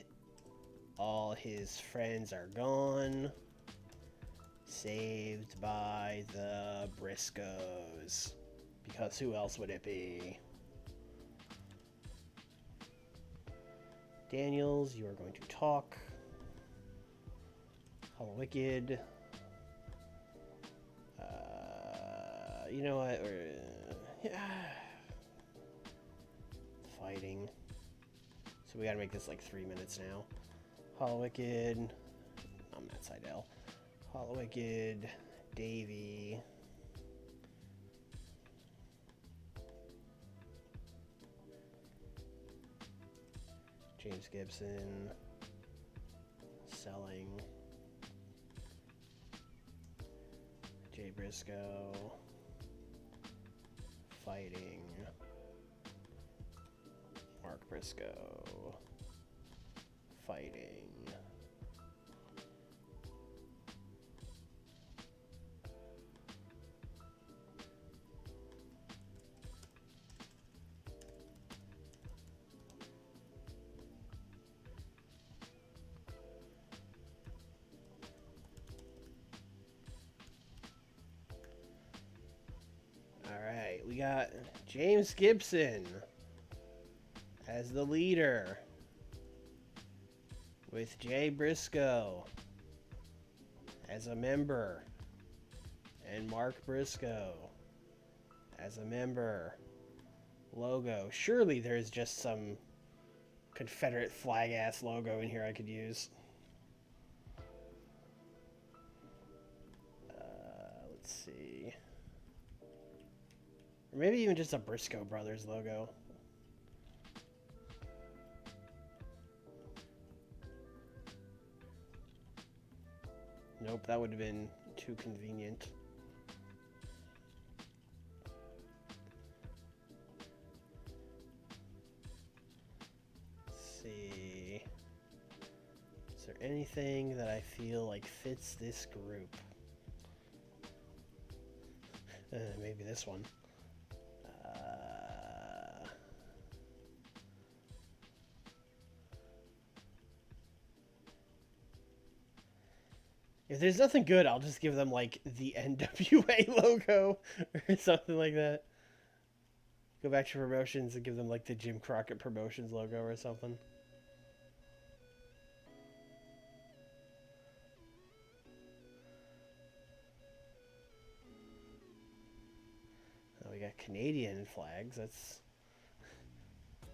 all his friends are gone. Saved by the Briscoes. Because who else would it be? Daniels, you are going to talk. Hello, Wicked. You know what? Fighting. So we gotta make this like 3 minutes now. Hollow Wicked. I'm Matt Seidel. Hollow Wicked. Davey. James Gibson. Selling. Jay Briscoe. Fighting. Mark Briscoe. Fighting. Alright, we got James Gibson as the leader with Jay Briscoe as a member and Mark Briscoe as a member. Logo. Surely there's just some Confederate flag ass logo in here I could use. Let's see. Or maybe even just a Briscoe Brothers logo. Nope, that would have been too convenient. Let's see. Is there anything that I feel like fits this group? Maybe this one. If there's nothing good, I'll just give them, like, the NWA logo or something like that. Go back to promotions and give them, like, the Jim Crockett Promotions logo or something. Oh, we got Canadian flags. That's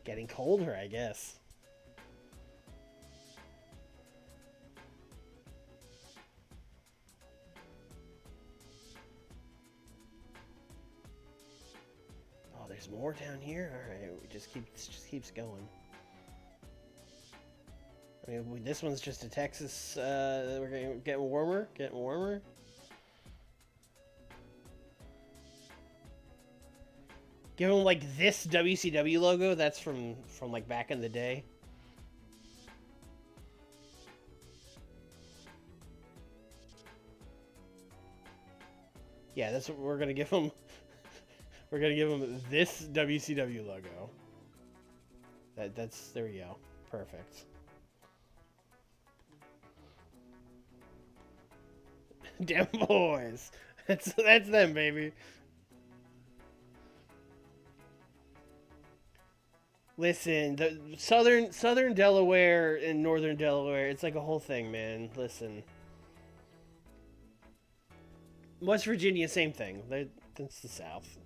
getting colder, I guess. There's more down here. All right, it just keeps going. I mean, this one's just a Texas. We're getting warmer, getting warmer. Give them like this WCW logo. That's from like back in the day. Yeah, that's what we're gonna give them. We're gonna give them this WCW logo. That's there we go. Perfect. Damn boys. That's them, baby. Listen, the southern Delaware and northern Delaware, it's like a whole thing, man. Listen. West Virginia, same thing. That's the South.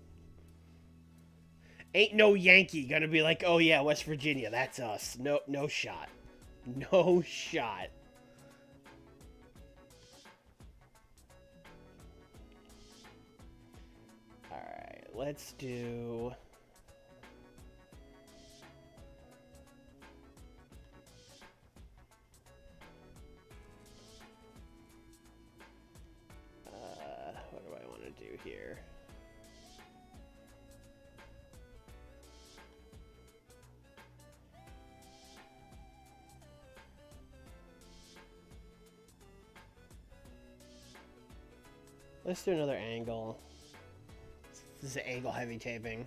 Ain't no Yankee gonna be like, oh yeah, West Virginia, that's us. No shot. No shot. Alright, let's do... Let's do another angle. This is an angle heavy taping.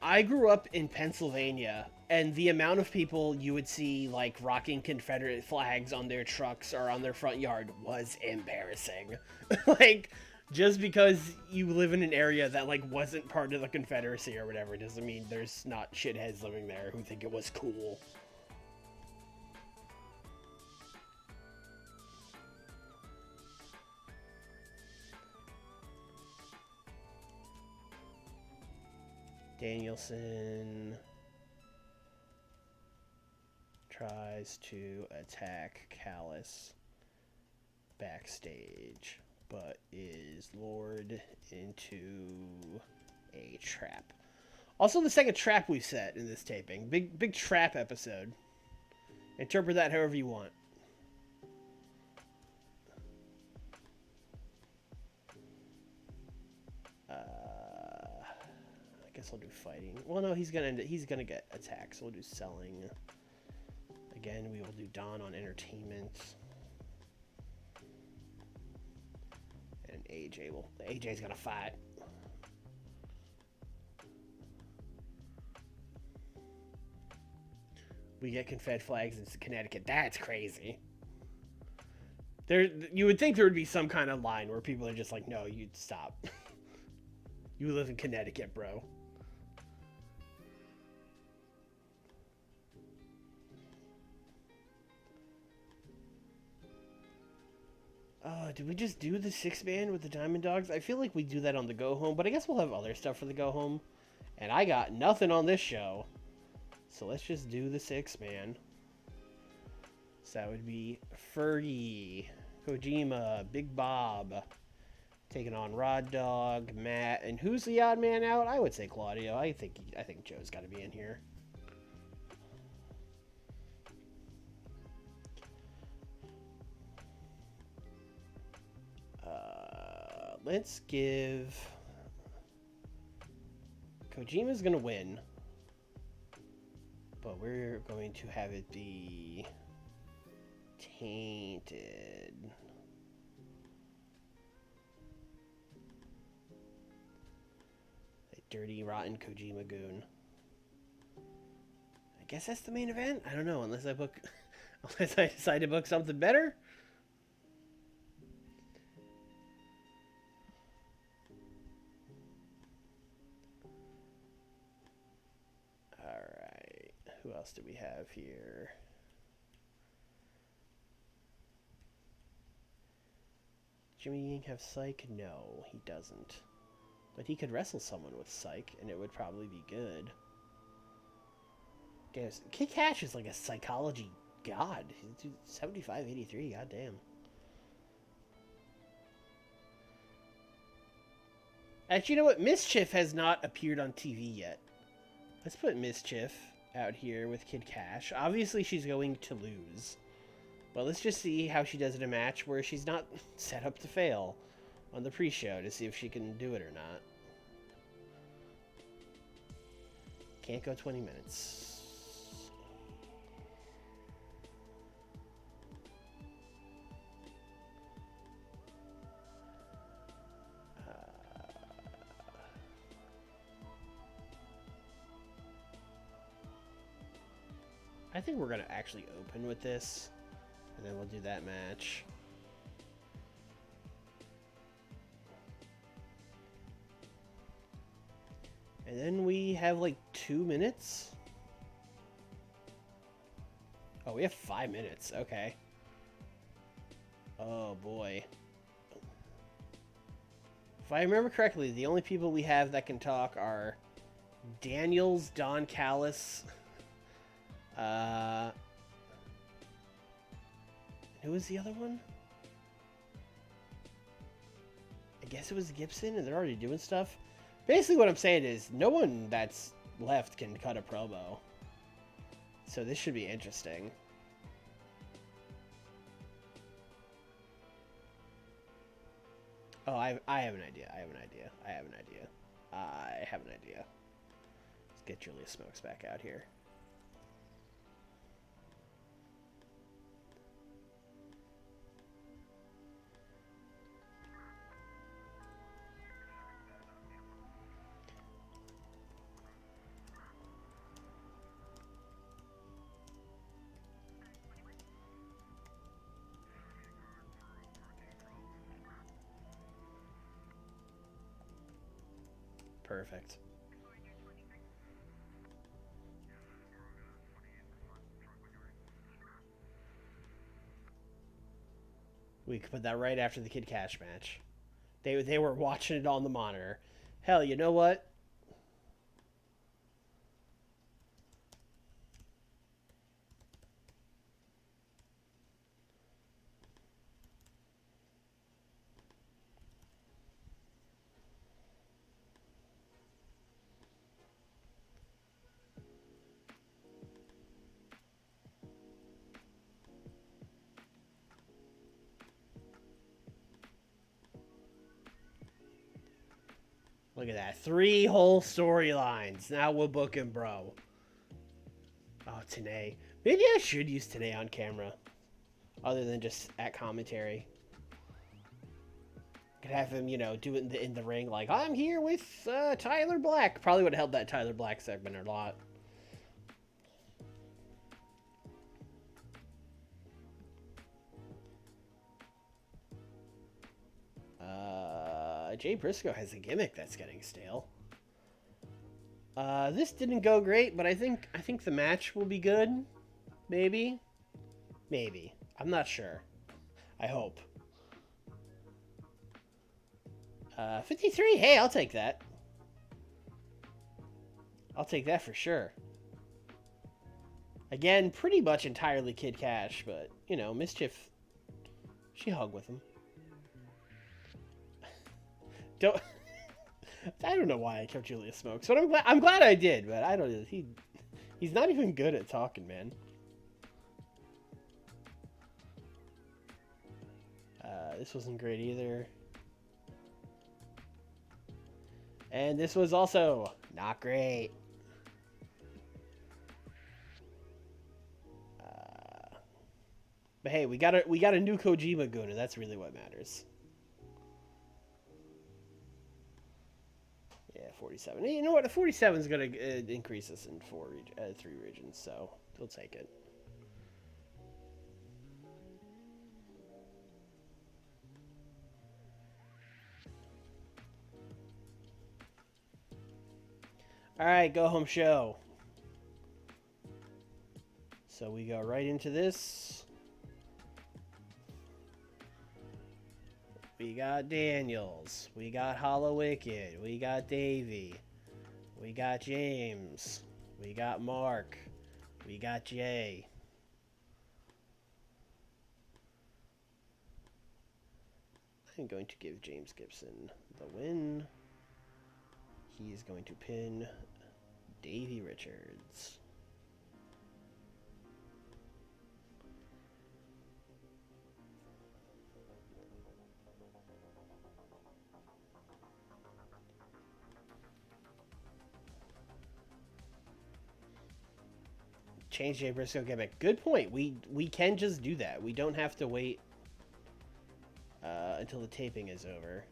I grew up in Pennsylvania, and the amount of people you would see like rocking Confederate flags on their trucks or on their front yard was embarrassing. Like, just because you live in an area that like wasn't part of the Confederacy or whatever doesn't mean there's not shitheads living there who think it was cool. Danielson tries to attack Callis backstage, but is lured into a trap. Also, the second trap we've set in this taping. Big trap episode. Interpret that however you want. I guess I'll do fighting. Well, no, he's gonna get attacked, so we'll do selling. Again, we will do Don on entertainment. And AJ's gonna fight. We get Confed flags in Connecticut. That's crazy. You would think there would be some kind of line where people are just like, no, you'd stop. You live in Connecticut, bro. Did we just do the 6-man with the Diamond Dogs? I feel like we do that on the go home, but I guess we'll have other stuff for the go home. And I got nothing on this show. So let's just do the 6-man. So that would be Fergie, Kojima, Big Bob, taking on Rod Dog, Matt, and who's the odd man out? I would say Claudio. I think Joe's got to be in here. Let's give... Kojima's going to win. But we're going to have it be... tainted. A dirty, rotten Kojima goon. I guess that's the main event? I don't know, unless I decide to book something better. Who else do we have here? Jimmy Ying have Psych? No, he doesn't. But he could wrestle someone with Psych, and it would probably be good. Damn, Kid Cash is like a psychology god. He's 75, 83, goddamn. Actually, you know what? Mischief has not appeared on TV yet. Let's put Mischief out here with Kid Cash. Obviously, she's going to lose. But let's just see how she does in a match where she's not set up to fail on the pre-show to see if she can do it or not. Can't go 20 minutes. I think we're going to actually open with this, and then we'll do that match. And then we have like 2 minutes. Oh, we have 5 minutes. Okay. Oh, boy. If I remember correctly, the only people we have that can talk are Daniels, Don Callis... who was the other one? I guess it was Gibson, and they're already doing stuff. Basically, what I'm saying is, no one that's left can cut a promo. So this should be interesting. Oh, I have an idea. I have an idea. I have an idea. I have an idea. Let's get Julius Smokes back out here. Perfect. We could put that right after the Kid Cash match. They were watching it on the monitor. Hell, you know what? Look at that. 3 whole storylines. Now we're booking, bro. Oh, Tanae. Maybe I should use Tanae on camera. Other than just at commentary. Could have him, you know, do it in the ring like, I'm here with Tyler Black. Probably would have helped that Tyler Black segment a lot. Jay Briscoe has a gimmick that's getting stale. This didn't go great, but I think the match will be good. Maybe. Maybe. I'm not sure. I hope. 53. Hey, I'll take that. I'll take that for sure. Again, pretty much entirely Kid Cash, but, you know, Mischief, she hung with him. I don't know why I kept Julius Smokes, but I'm glad I did, but I don't he's not even good at talking, man. This wasn't great either. And this was also not great. But hey, we got a new Kojima Guna. That's really what matters. Yeah, 47. You know what? 47 is gonna increase us in 3 regions, so we'll take it. All right, go home show. So we go right into this. We got Daniels. We got Hollow Wicked. We got Davey. We got James. We got Mark. We got Jay. I'm going to give James Gibson the win. He is going to pin Davey Richards. Change Jay Briscoe gimmick. Good point. We can just do that. We don't have to wait until the taping is over.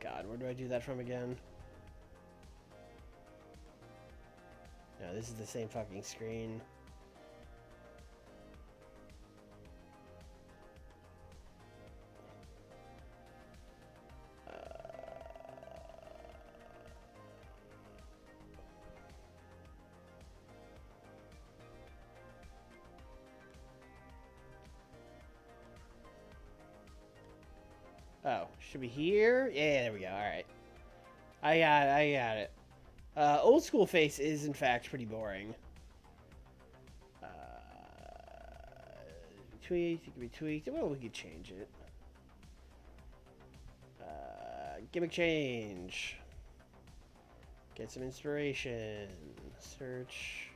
God, where do I do that from again? No, this is the same fucking screen. Oh, should be here? Yeah, there we go. All right. I got it. Old school face is, in fact, pretty boring. Tweaked. It can be tweaked. Well, we could change it. Gimmick change. Get some inspiration. Search.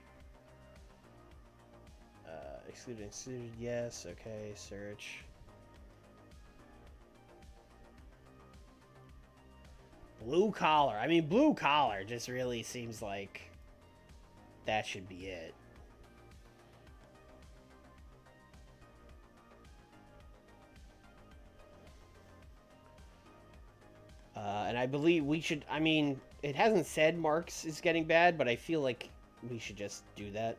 Excluded, yes. Okay, search. Blue collar. I mean, blue collar just really seems like that should be it. And I believe we should, I mean, it hasn't said Marks is getting bad, but I feel like we should just do that.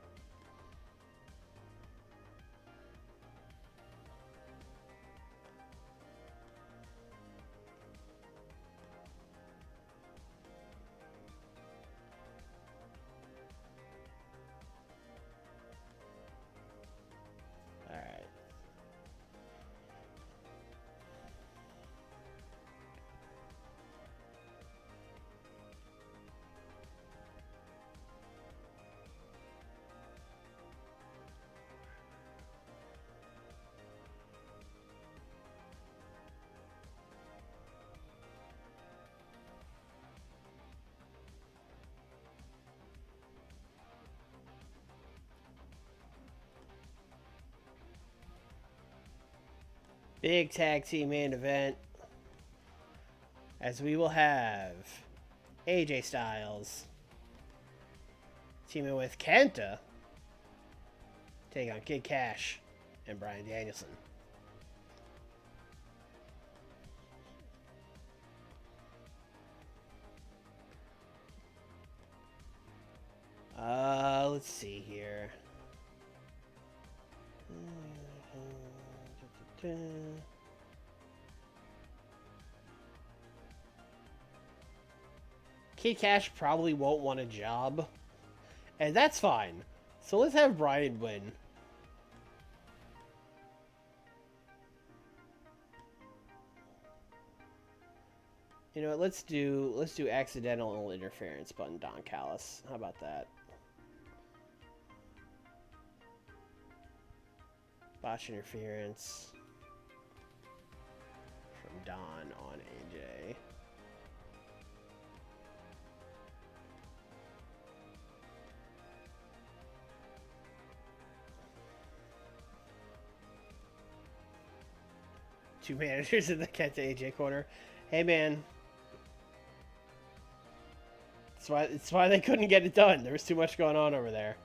Alright. Big tag team main event. As we will have AJ Styles teaming with Kenta, taking on Kid Cash and Bryan Danielson. Let's see here. Kid Cash probably won't want a job, and that's fine. So let's have Bryan win. You know what? Let's do accidental interference button Don Callis. How about that? Botch interference from Don on AJ. Two managers in the Kenta AJ corner. Hey man. It's why they couldn't get it done. There was too much going on over there.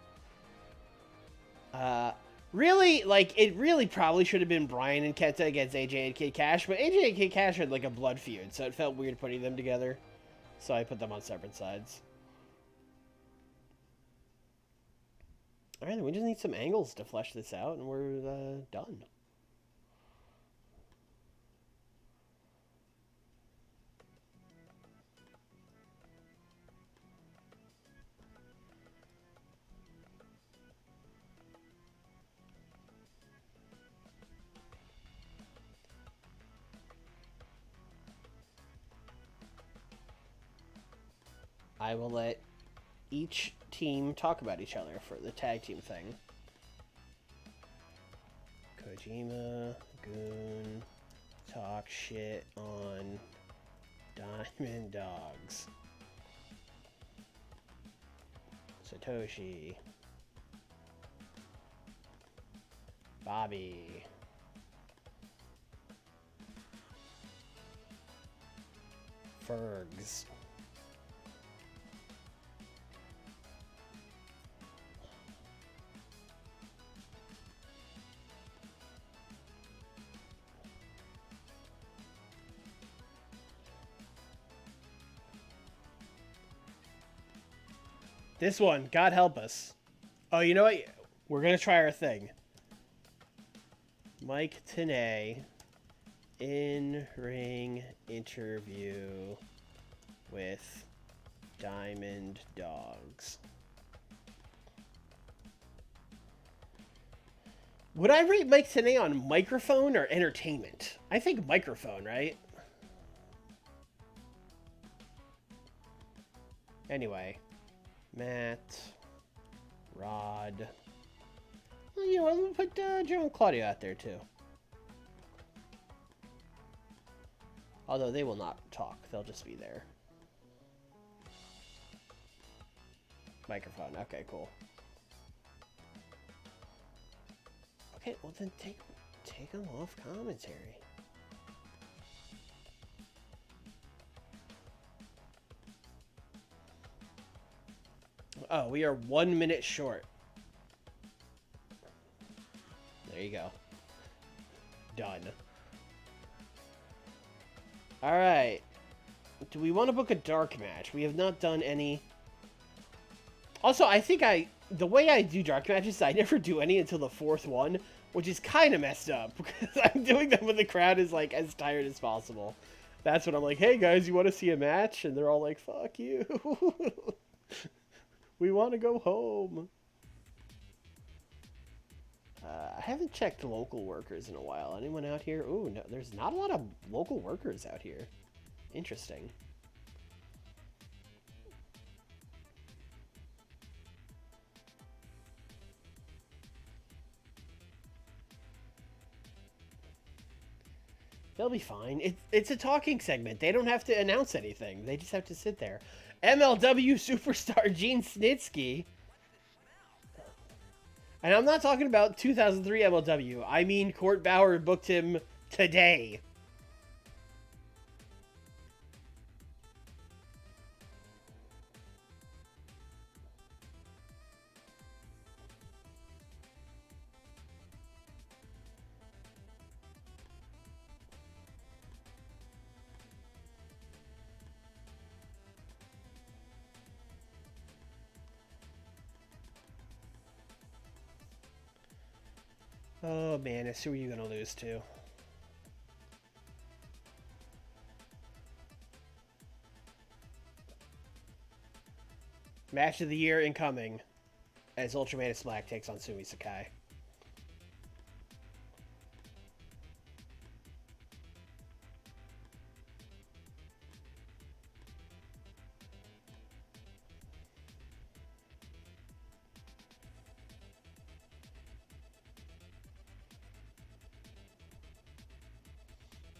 Really, like, it really probably should have been Bryan and Kenta against AJ and Kid Cash, but AJ and Kid Cash had, like, a blood feud, so it felt weird putting them together. So I put them on separate sides. Alright, we just need some angles to flesh this out, and we're done. I will let each team talk about each other for the tag team thing. Kojima, Goon, talk shit on Diamond Dogs. Satoshi. Bobby. Fergs. This one, God help us. Oh, you know what? We're going to try our thing. Mike Tenay, in-ring interview with Diamond Dogs. Would I rate Mike Tenay on microphone or entertainment? I think microphone, right? Anyway. Matt, Rod. Well, you know what? We'll put Joe and Claudio out there too. Although they will not talk, they'll just be there. Microphone. Okay, cool. Okay, well then take them off commentary. Oh, we are 1 minute short. There you go. Done. Alright. Do we want to book a dark match? We have not done any. Also, I think the way I do dark matches, I never do any until the 4th one, which is kind of messed up, because I'm doing them when the crowd is, like, as tired as possible. That's when I'm like, hey guys, you want to see a match? And they're all like, fuck you. We want to go home. I haven't checked local workers in a while. Anyone out here? Ooh, no, there's not a lot of local workers out here. Interesting. They'll be fine. It's a talking segment. They don't have to announce anything. They just have to sit there. MLW superstar Gene Snitsky. And I'm not talking about 2003 MLW. I mean, Court Bauer booked him today. Oh, man. Who are you going to lose to? Match of the year incoming as Ultraman Black takes on Sumi Sakai.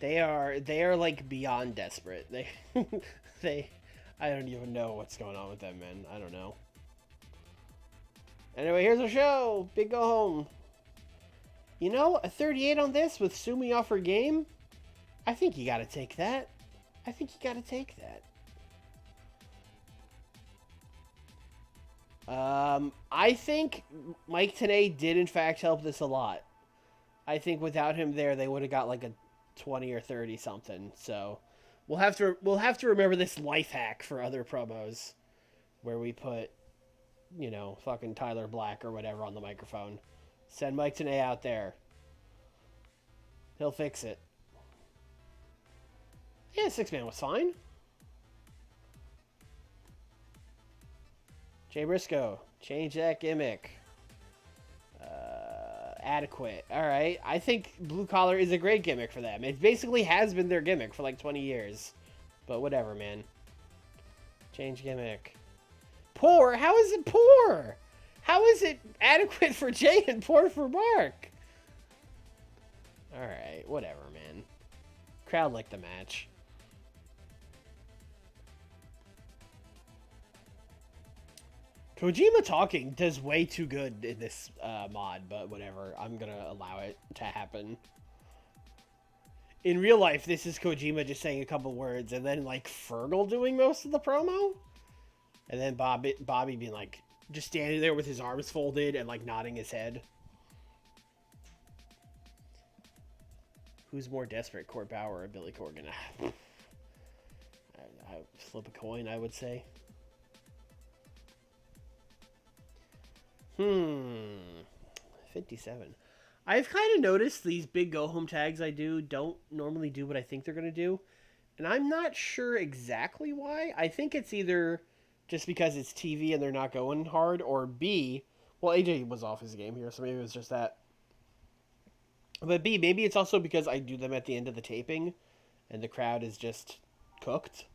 They are like beyond desperate. I don't even know what's going on with them, man. I don't know. Anyway, here's our show. Big go home. You know, a 38 on this with Sumi off her game? I think you gotta take that. I think you gotta take that. I think Mike Tenay did in fact help this a lot. I think without him there, they would have got like a 20 or 30 something. So we'll have to remember this life hack for other promos where we put, you know, fucking Tyler Black or whatever on the microphone. Send Mike Tenay out there. He'll fix it. Yeah, 6-man was fine. Jay Briscoe, change that gimmick. Adequate. All right. I think Blue Collar is a great gimmick for them. It basically has been their gimmick for like 20 years. But whatever, man. Change gimmick. Poor? How is it poor? How is it adequate for Jay and poor for Mark? All right. Whatever, man. Crowd liked the match. Kojima talking does way too good in this mod, but whatever. I'm going to allow it to happen. In real life, this is Kojima just saying a couple words, and then, like, Fergal doing most of the promo? And then Bobby being, like, just standing there with his arms folded and, like, nodding his head. Who's more desperate, Court Bauer or Billy Corgan? I flip a coin, I would say. 57. I've kind of noticed these big go-home tags I do don't normally do what I think they're going to do. And I'm not sure exactly why. I think it's either just because it's TV and they're not going hard, or B, well, AJ was off his game here, so maybe it was just that. But B, maybe it's also because I do them at the end of the taping, and the crowd is just cooked.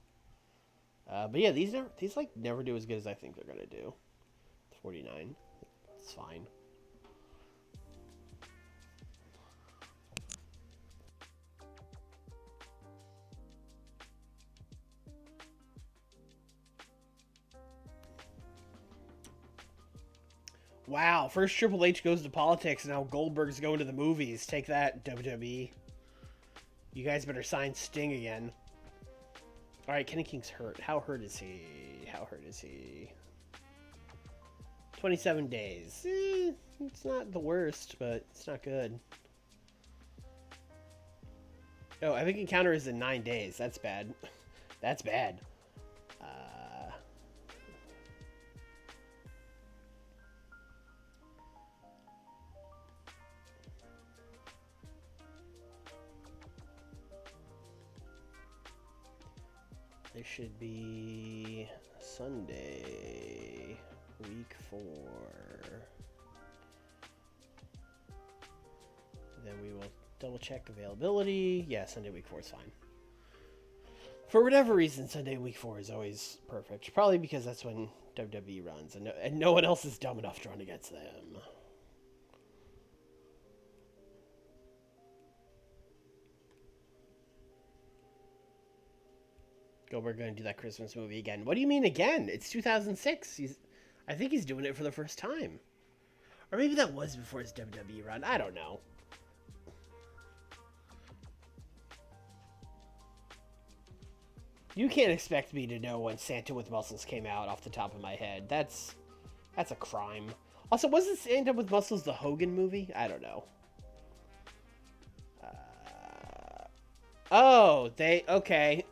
But yeah, these like never do as good as I think they're going to do. 49. It's fine. Wow, first Triple H goes to politics, and now Goldberg's going to the movies. Take that, WWE. You guys better sign Sting again. Alright, Kenny King's hurt. How hurt is he? How hurt is he? 27 days. It's not the worst, but it's not good. Oh, Epic Encounter is in 9 days. That's bad. That's bad. There should be Sunday, week 4. Then we will double check availability. Yeah, Sunday, week 4 is fine. For whatever reason, Sunday, week 4 is always perfect. Probably because that's when WWE runs, and no one else is dumb enough to run against them. Goldberg going to do that Christmas movie again. What do you mean again? It's 2006. I think he's doing it for the first time. Or maybe that was before his WWE run. I don't know. You can't expect me to know when Santa with Muscles came out off the top of my head. That's a crime. Also, wasn't Santa with Muscles the Hogan movie? I don't know. Oh, okay.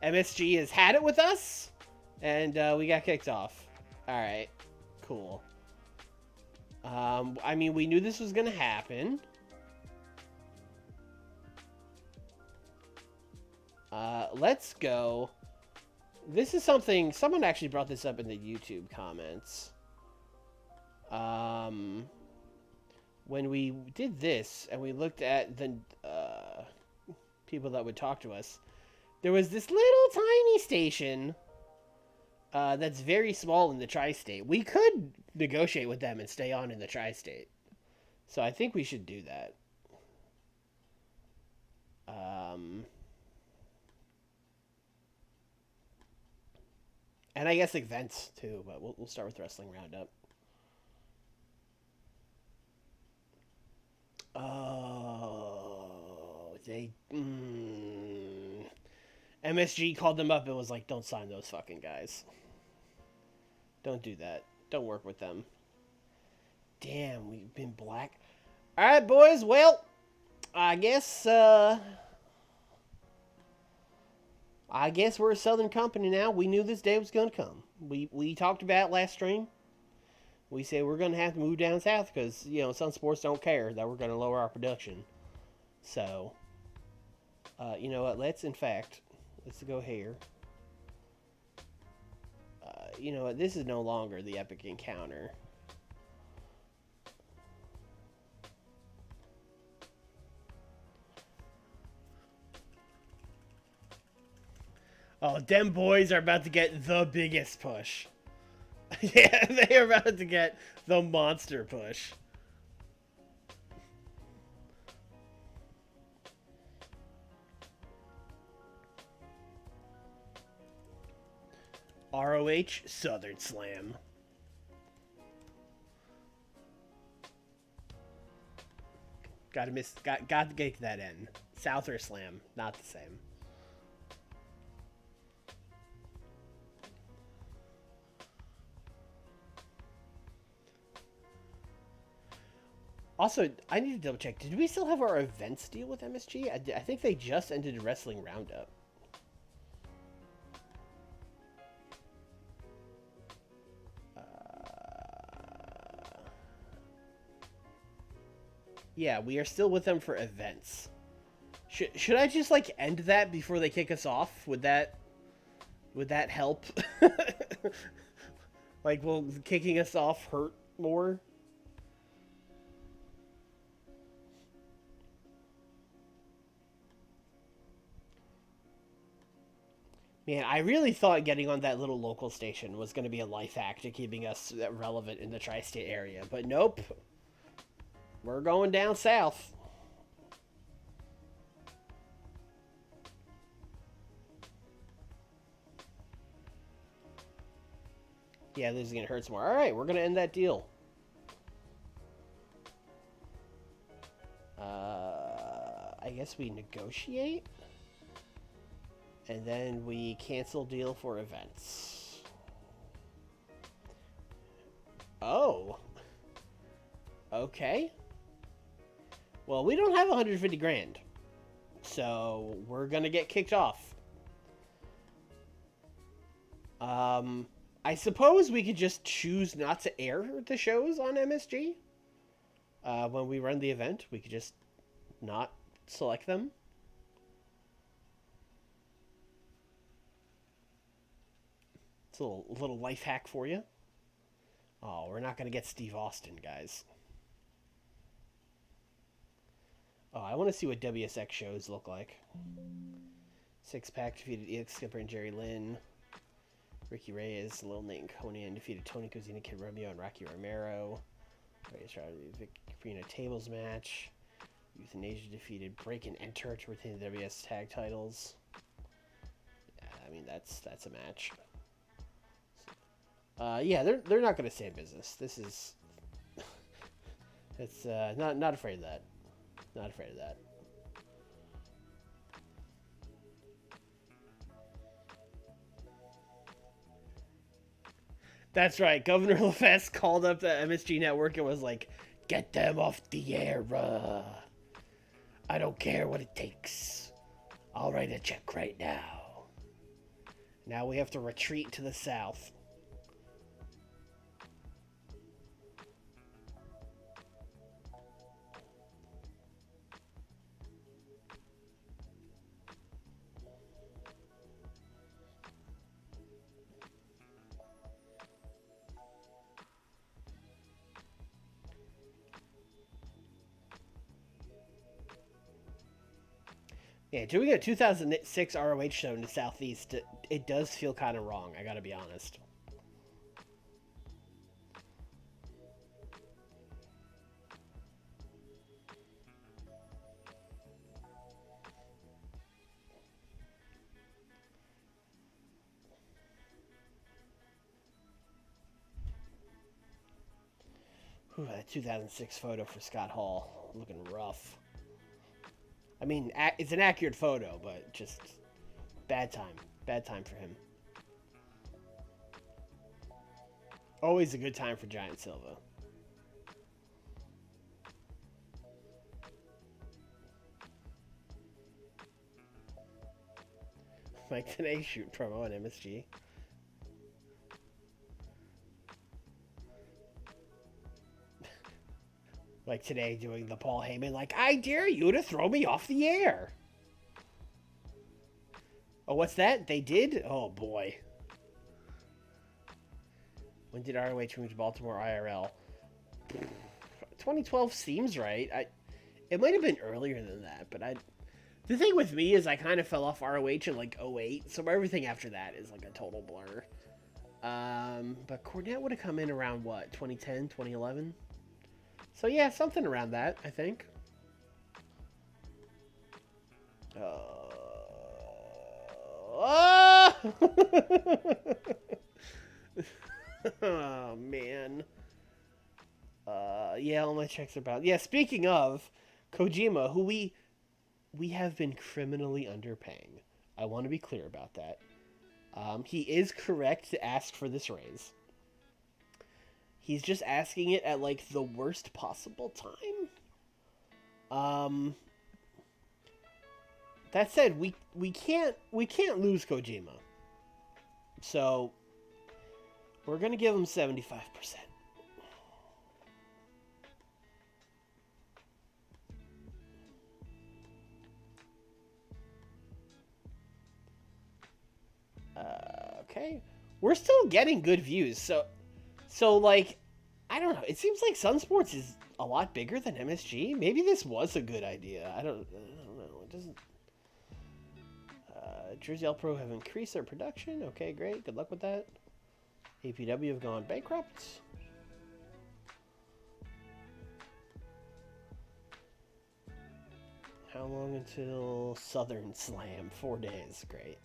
MSG has had it with us, and we got kicked off. Alright, cool. I mean, we knew this was going to happen. Let's go. This is something, someone actually brought this up in the YouTube comments. When we did this, and we looked at the people that would talk to us, there was this little tiny station that's very small in the tri-state. We could negotiate with them and stay on in the tri-state. So I think we should do that. And I guess events too, but we'll start with Wrestling Roundup. Oh, they... MSG called them up and was like, don't sign those fucking guys. Don't do that. Don't work with them. Damn, we've been black. Alright, boys, well, I guess we're a Southern company now. We knew this day was going to come. We talked about it last stream. We said we're going to have to move down south because, you know, Sun Sports don't care that we're going to lower our production. So, you know what, let's go here. You know what, this is no longer the Epic Encounter. Oh, them boys are about to get the biggest push. Yeah, they are about to get the monster push. ROH Southern Slam. Got to get that in. Souther Slam, not the same. Also, I need to double check. Did we still have our events deal with MSG? I think they just ended Wrestling Roundup. Yeah, we are still with them for events. Should I just like end that before they kick us off? Would that help? Like, will kicking us off hurt more? Man, I really thought getting on that little local station was going to be a life hack to keeping us relevant in the tri-state area, but nope. We're going down south. Yeah, this is going to hurt some more. All right, we're going to end that deal. I guess we negotiate. And then we cancel deal for events. Oh. Okay. Well, we don't have 150 grand. So we're going to get kicked off. I suppose we could just choose not to air the shows on MSG. When we run the event, we could just not select them. It's a little life hack for you. Oh, we're not going to get Steve Austin, guys. Oh, I want to see what WSX shows look like. Six Pack defeated EX Skipper and Jerry Lynn. Ricky Reyes, Lil Nate and Conan defeated Tony Cozina, Kid Romeo, and Rocky Romero. Victorina Tables match. Euthanasia defeated Break and Enter to retain the WS tag titles. Yeah, I mean that's a match. Yeah, they're not going to stay in business. This is it's not afraid of that. Not afraid of that. That's right. Governor LaFesse called up the MSG network and was like, "Get them off the air. I don't care what it takes. I'll write a check right now." Now we have to retreat to the south. Yeah, doing a 2006 ROH show in the Southeast, it does feel kind of wrong, I gotta be honest. Whew, that 2006 photo for Scott Hall, looking rough. I mean, it's an accurate photo, but just bad time. Bad time for him. Always a good time for Giant Silva. Like today, shoot promo on MSG. Like today, doing the Paul Heyman, like, "I dare you to throw me off the air." Oh, what's that? They did? Oh, boy. When did ROH move to Baltimore IRL? 2012 seems right. It might have been earlier than that, but the thing with me is I kind of fell off ROH in like 08, so everything after that is like a total blur. But Cornette would have come in around what, 2010, 2011? So yeah, something around that, I think. Oh! Oh, man. Yeah, all my checks are bounced. Yeah, speaking of Kojima, who we have been criminally underpaying. I want to be clear about that. He is correct to ask for this raise. He's just asking it at like the worst possible time. That said, we can't lose Kojima. So we're gonna give him 75%. Okay, we're still getting good views. So like, I don't know. It seems like Sun Sports is a lot bigger than MSG. Maybe this was a good idea. I don't know. It doesn't. Jersey L Pro have increased their production. Okay, great. Good luck with that. APW have gone bankrupt. How long until Southern Slam? 4 days. Great.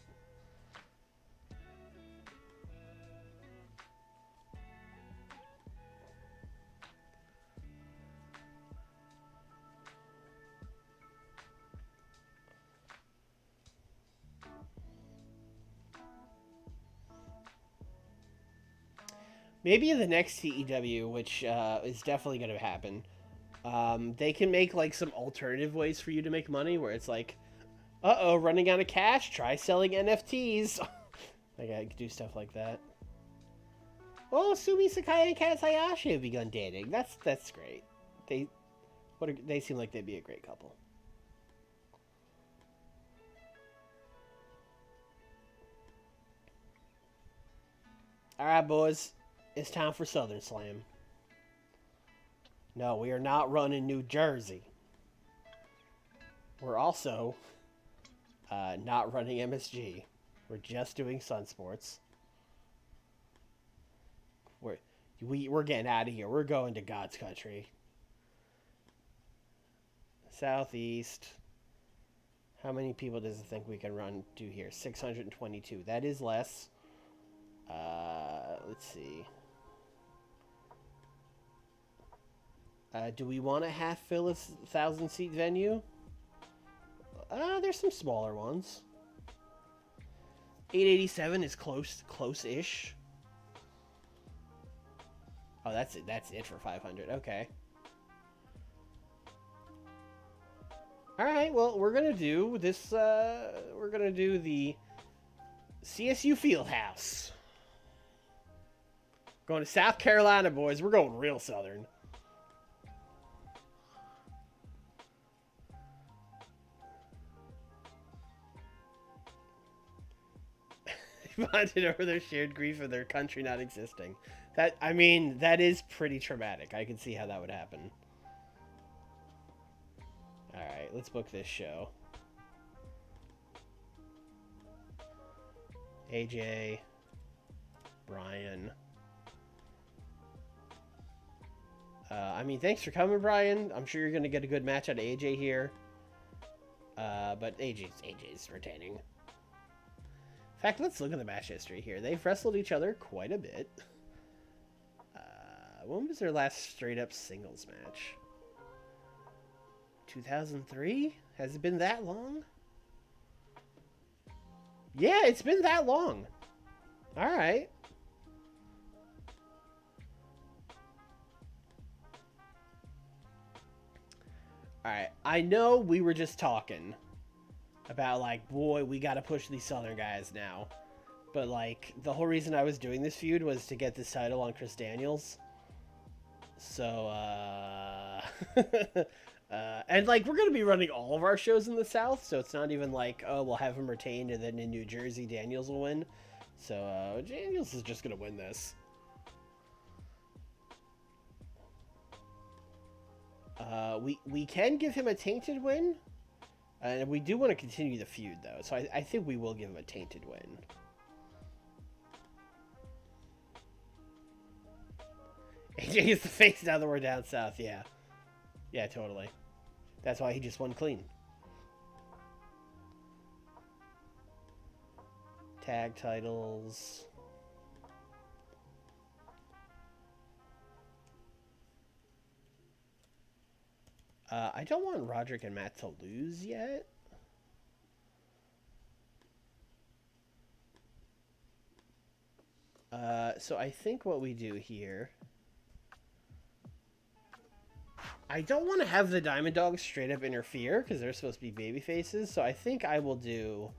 Maybe in the next TEW, which is definitely going to happen, they can make like some alternative ways for you to make money where it's like, uh-oh, running out of cash, try selling NFTs. Like, I could do stuff like that. Oh, Sumi Sakai and Kat Hayashi have begun dating. That's great. They seem like they'd be a great couple. All right, boys, it's time for Southern Slam. No, we are not running New Jersey. We're also not running MSG. We're just doing Sun Sports. We're getting out of here. We're going to God's country. Southeast. How many people does it think we can do here? 622. That is less. Let's see. Do we want to half fill a 1,000-seat venue? There's some smaller ones. 887 is close-ish. Oh, that's it. That's it for 500. Okay. All right. Well, we're gonna do this. We're gonna do the CSU Fieldhouse. Going to South Carolina, boys. We're going real southern. Bonded over their shared grief of their country not existing. That is pretty traumatic. I can see how that would happen. Alright, let's book this show. AJ, Brian. Thanks for coming, Brian. I'm sure you're going to get a good match out of AJ here. But AJ's retaining. In fact, let's look at the match history here. They've wrestled each other quite a bit. When was their last straight-up singles match? 2003? Has it been that long? Yeah, it's been that long. All right. All right. I know we were just talking about, like, boy, we got to push these Southern guys now. But, like, the whole reason I was doing this feud was to get this title on Chris Daniels. So, and, like, we're going to be running all of our shows in the South, so it's not even like, oh, we'll have him retained, and then in New Jersey, Daniels will win. So, Daniels is just going to win this. We can give him a tainted win. And we do want to continue the feud, though. So I think we will give him a tainted win. AJ is the face now that we're down south, yeah. Yeah, totally. That's why he just won clean. Tag titles. I don't want Roderick and Matt to lose yet. So I think what we do here... I don't want to have the Diamond Dogs straight up interfere because they're supposed to be baby faces. So I think I will do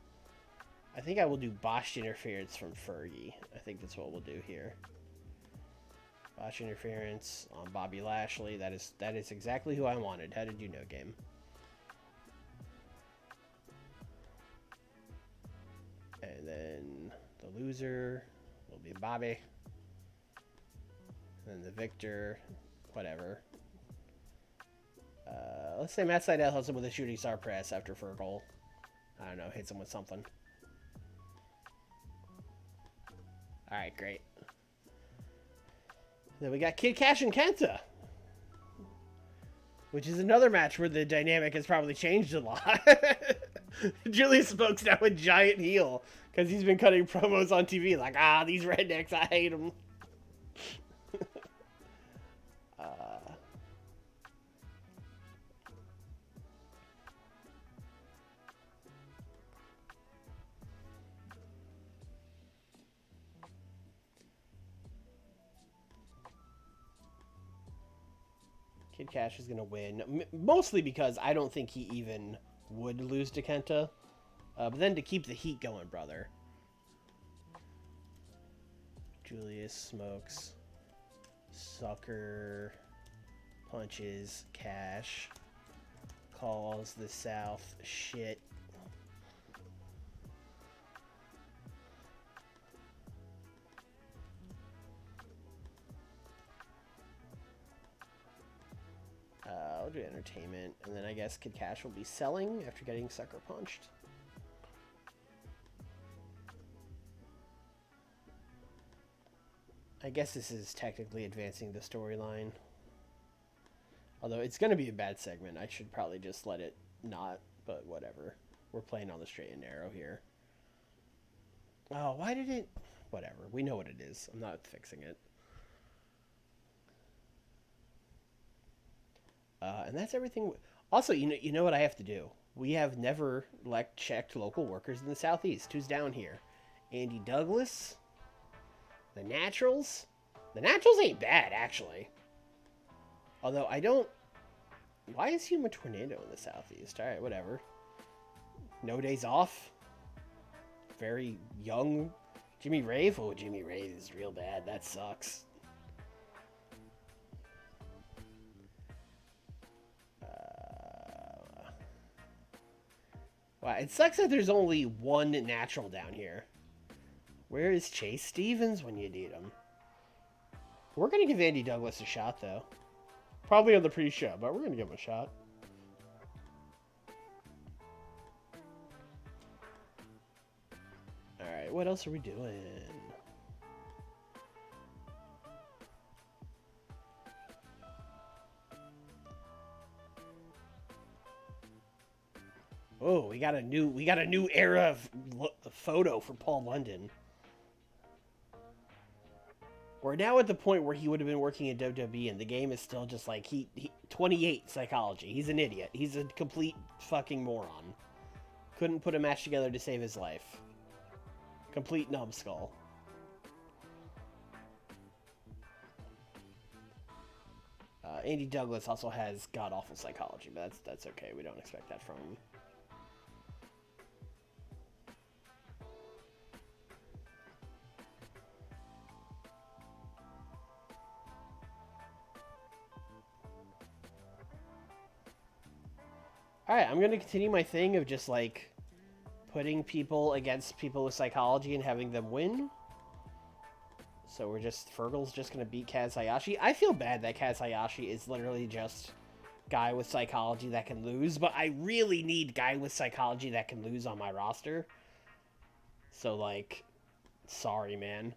botched interference from Fergie. I think that's what we'll do here. Botched interference on Bobby Lashley. That is exactly who I wanted. How did you know, game? And then the loser will be Bobby. And then the victor, whatever. Let's say Matt Sydal hits him with a shooting star press after Fergal. I don't know, hits him with something. Alright, great. Then we got Kid Cash and Kenta. Which is another match where the dynamic has probably changed a lot. Julius Smoke's now a giant heel. Because he's been cutting promos on TV like, these rednecks, I hate them. Kid Cash is going to win. Mostly because I don't think he even would lose to Kenta. But then to keep the heat going, brother. Julius smokes. Sucker punches Cash. Calls the South shit. I'll do entertainment, and then I guess Kid Cash will be selling after getting sucker punched. I guess this is technically advancing the storyline. Although it's going to be a bad segment. I should probably just let it not, but whatever. We're playing on the straight and narrow here. Oh, why did it... Whatever. We know what it is. I'm not fixing it. And that's everything. Also, you know what I have to do? We have never checked local workers in the Southeast. Who's down here? Andy Douglas? The Naturals? The Naturals ain't bad, actually. Although, I don't... Why is Human Tornado in the Southeast? Alright, whatever. No Days Off? Very young. Jimmy Rave? Oh, Jimmy Rave is real bad. That sucks. Wow, it sucks that there's only one natural down here. Where is Chase Stevens when you need him? We're going to give Andy Douglas a shot, though. Probably on the pre-show, but we're going to give him a shot. Alright, what else are we doing? Oh, we got a new era of photo for Paul London. We're now at the point where he would have been working at WWE, and the game is still just like he 28 psychology. He's an idiot. He's a complete fucking moron. Couldn't put a match together to save his life. Complete numbskull. Andy Douglas also has god-awful psychology, but that's okay. We don't expect that from him. Alright, I'm going to continue my thing of just, like, putting people against people with psychology and having them win. So we're just... Fergal's just going to beat Kaz Hayashi. I feel bad that Kaz Hayashi is literally just guy with psychology that can lose, but I really need guy with psychology that can lose on my roster. So, like, sorry, man.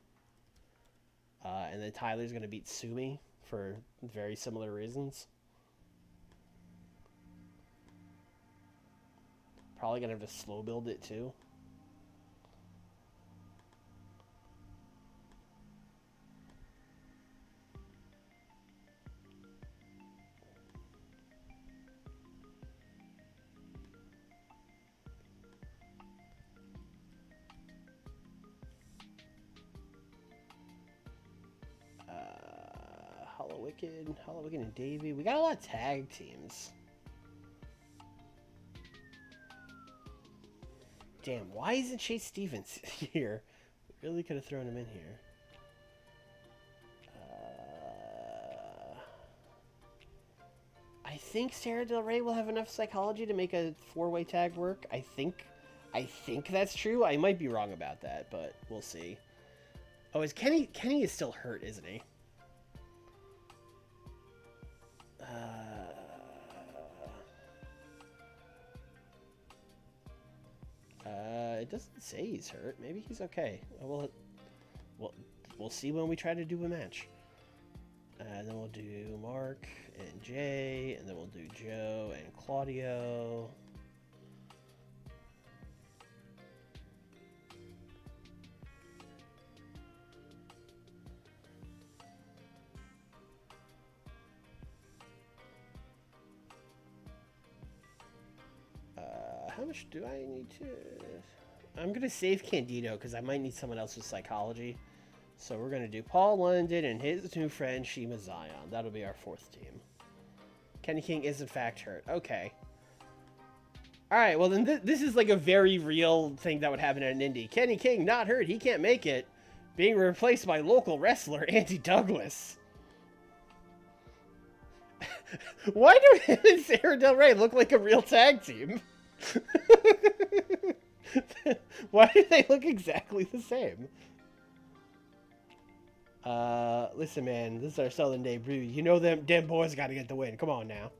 And then Tyler's going to beat Sumi for very similar reasons. Probably going to have to slow build it, too. Hollow Wicked and Davey. We got a lot of tag teams. Damn, why isn't Chase Stevens here? We really could have thrown him in here. I think Sarah Del Rey will have enough psychology to make a 4-way tag work. I think that's true. I might be wrong about that, but we'll see. Oh, is Kenny is still hurt, isn't he? It doesn't say he's hurt. Maybe he's okay. We'll see when we try to do a match. And then we'll do Mark and Jay, and then we'll do Joe and Claudio. How much do I need to... I'm going to save Candido because I might need someone else with psychology. So we're going to do Paul London and his new friend, Shima Zion. That'll be our 4th team. Kenny King is in fact hurt. Okay. Alright, well then this is like a very real thing that would happen at an indie. Kenny King not hurt, he can't make it. Being replaced by local wrestler Andy Douglas. Why do him and Sarah Del Rey look like a real tag team? Why do they look exactly the same? Listen, man, this is our Southern debut. You know them boys got to get the win. Come on now.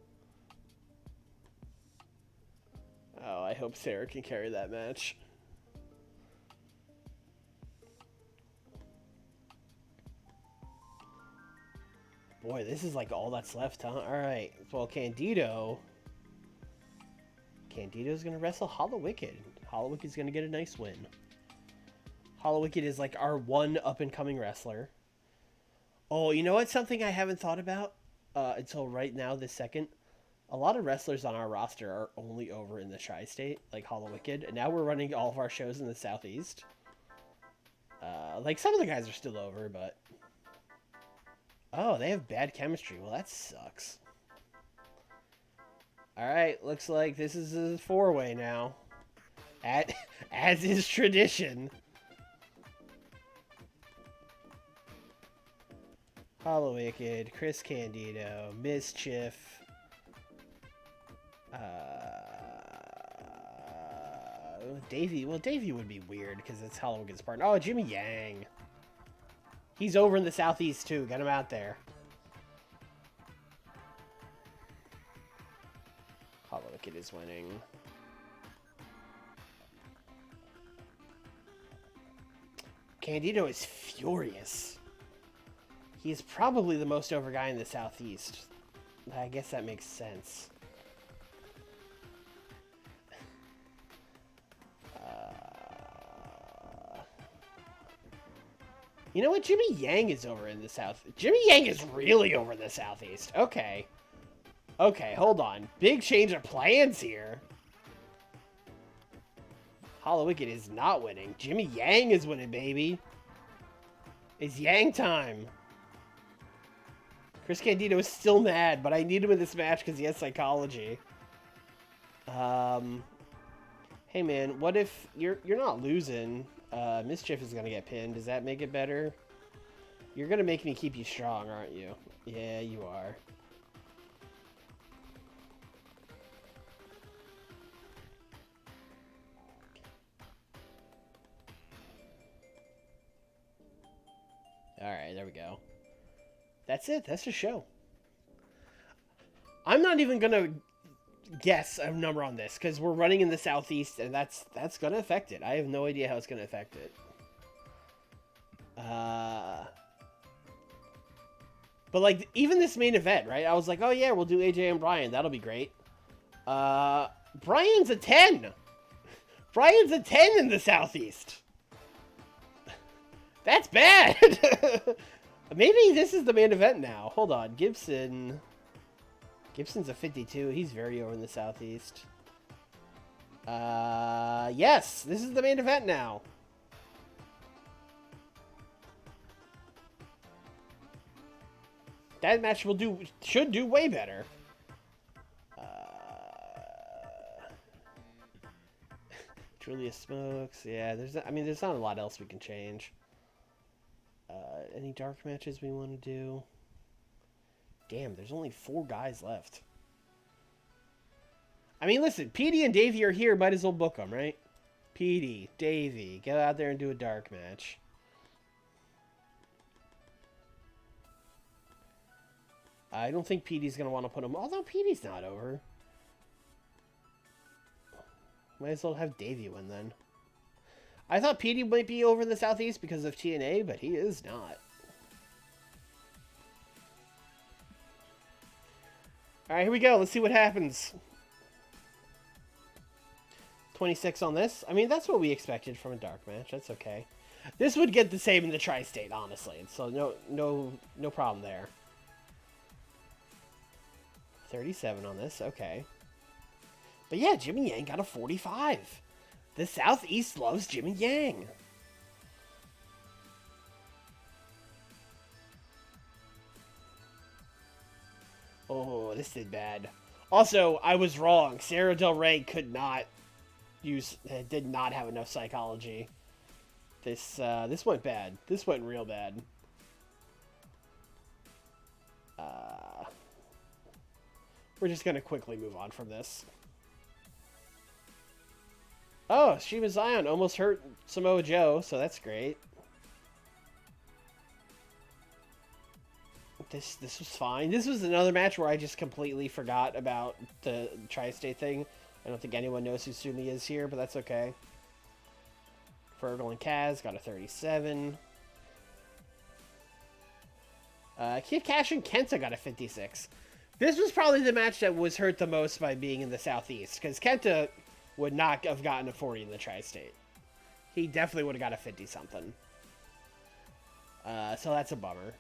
Oh, I hope Sarah can carry that match. Boy, this is like all that's left, huh? Alright, well, Candido's gonna wrestle Hollow Wicked. Hollow Wicked's gonna get a nice win. Hollow Wicked is like our one up-and-coming wrestler. Oh, you know what? Something I haven't thought about until right now, this second. A lot of wrestlers on our roster are only over in the Tri-State, like Hollow Wicked. And now we're running all of our shows in the Southeast. Like, some of the guys are still over, but... Oh, they have bad chemistry. Well, that sucks. Alright, looks like this is a four-way now. As is tradition. Hollow Wicked, Chris Candido, Mischief. Davey. Well, Davey would be weird because it's Hollow Wicked's partner. Oh, Jimmy Yang. He's over in the Southeast too. Get him out there. Hollow Wicked is winning. Candido is furious. He is probably the most over guy in the Southeast. I guess that makes sense. You know what? Jimmy Yang is over in the South. Jimmy Yang is really over in the Southeast. Okay. Okay, hold on. Big change of plans here. Hollow Wicked is not winning. Jimmy Yang is winning, baby. It's Yang time. Chris Candido is still mad, but I need him in this match because he has psychology. Hey man, what if you're not losing? Mischief is gonna get pinned. Does that make it better? You're gonna make me keep you strong, aren't you? Yeah, you are. Alright, there we go. That's it. That's the show. I'm not even gonna guess a number on this because we're running in the Southeast, and that's gonna affect it. I have no idea how it's gonna affect it. But like even this main event, right? I was like, oh yeah, we'll do AJ and Brian. That'll be great. Brian's a 10. Brian's a 10 in the Southeast. That's bad. Maybe this is the main event now. Hold on, Gibson's a 52. He's very over in the Southeast. Yes, this is the main event now. That match should do way better. Julia Smokes. Yeah, there's not a lot else we can change. Any dark matches we want to do? Damn, there's only 4 guys left. I mean, listen, Petey and Davey are here. Might as well book them, right? Petey, Davey, get out there and do a dark match. I don't think Petey's going to want to put him... Although Petey's not over. Might as well have Davey win then. I thought Petey might be over in the Southeast because of TNA, but he is not. Alright, here we go. Let's see what happens. 26 on this. I mean, that's what we expected from a dark match. That's okay. This would get the same in the Tri-State, honestly. So no problem there. 37 on this. Okay. But yeah, Jimmy Yang got a 45. The Southeast loves Jimmy Yang. Oh, this did bad. Also, I was wrong. Sarah Del Rey could not did not have enough psychology. This went bad. This went real bad. We're just gonna quickly move on from this. Oh, Shiva Zion almost hurt Samoa Joe, so that's great. This was fine. This was another match where I just completely forgot about the Tri-State thing. I don't think anyone knows who Sumi is here, but that's okay. Fergal and Kaz got a 37. Kid Cash and Kenta got a 56. This was probably the match that was hurt the most by being in the Southeast, because Kenta would not have gotten a 40 in the Tri-State. He definitely would have got a 50-something. So that's a bummer.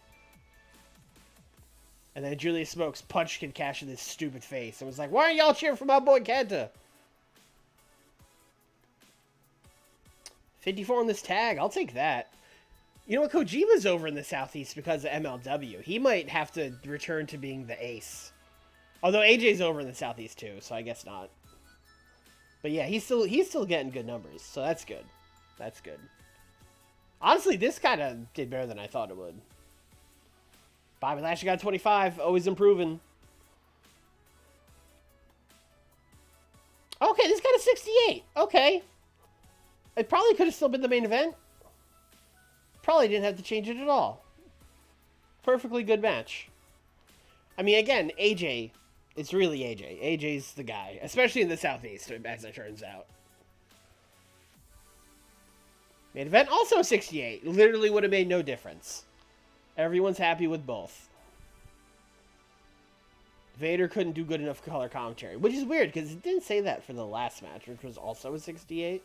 And then Julius Smokes punched Kid Cash in his stupid face and was like, "Why aren't y'all cheering for my boy Kenta?" 54 on this tag. I'll take that. You know what? Kojima's over in the Southeast because of MLW. He might have to return to being the ace. Although AJ's over in the Southeast too, so I guess not. But yeah, he's still getting good numbers, so that's good. That's good. Honestly, this kind of did better than I thought it would. Bobby Lashley got 25, always improving. Okay, this got a 68. Okay. It probably could have still been the main event. Probably didn't have to change it at all. Perfectly good match. I mean, again, AJ, it's really AJ. AJ's the guy, especially in the Southeast, as it turns out. Main event, also 68. Literally would have made no difference. Everyone's happy with both. Vader couldn't do good enough color commentary, which is weird because it didn't say that for the last match, which was also a 68.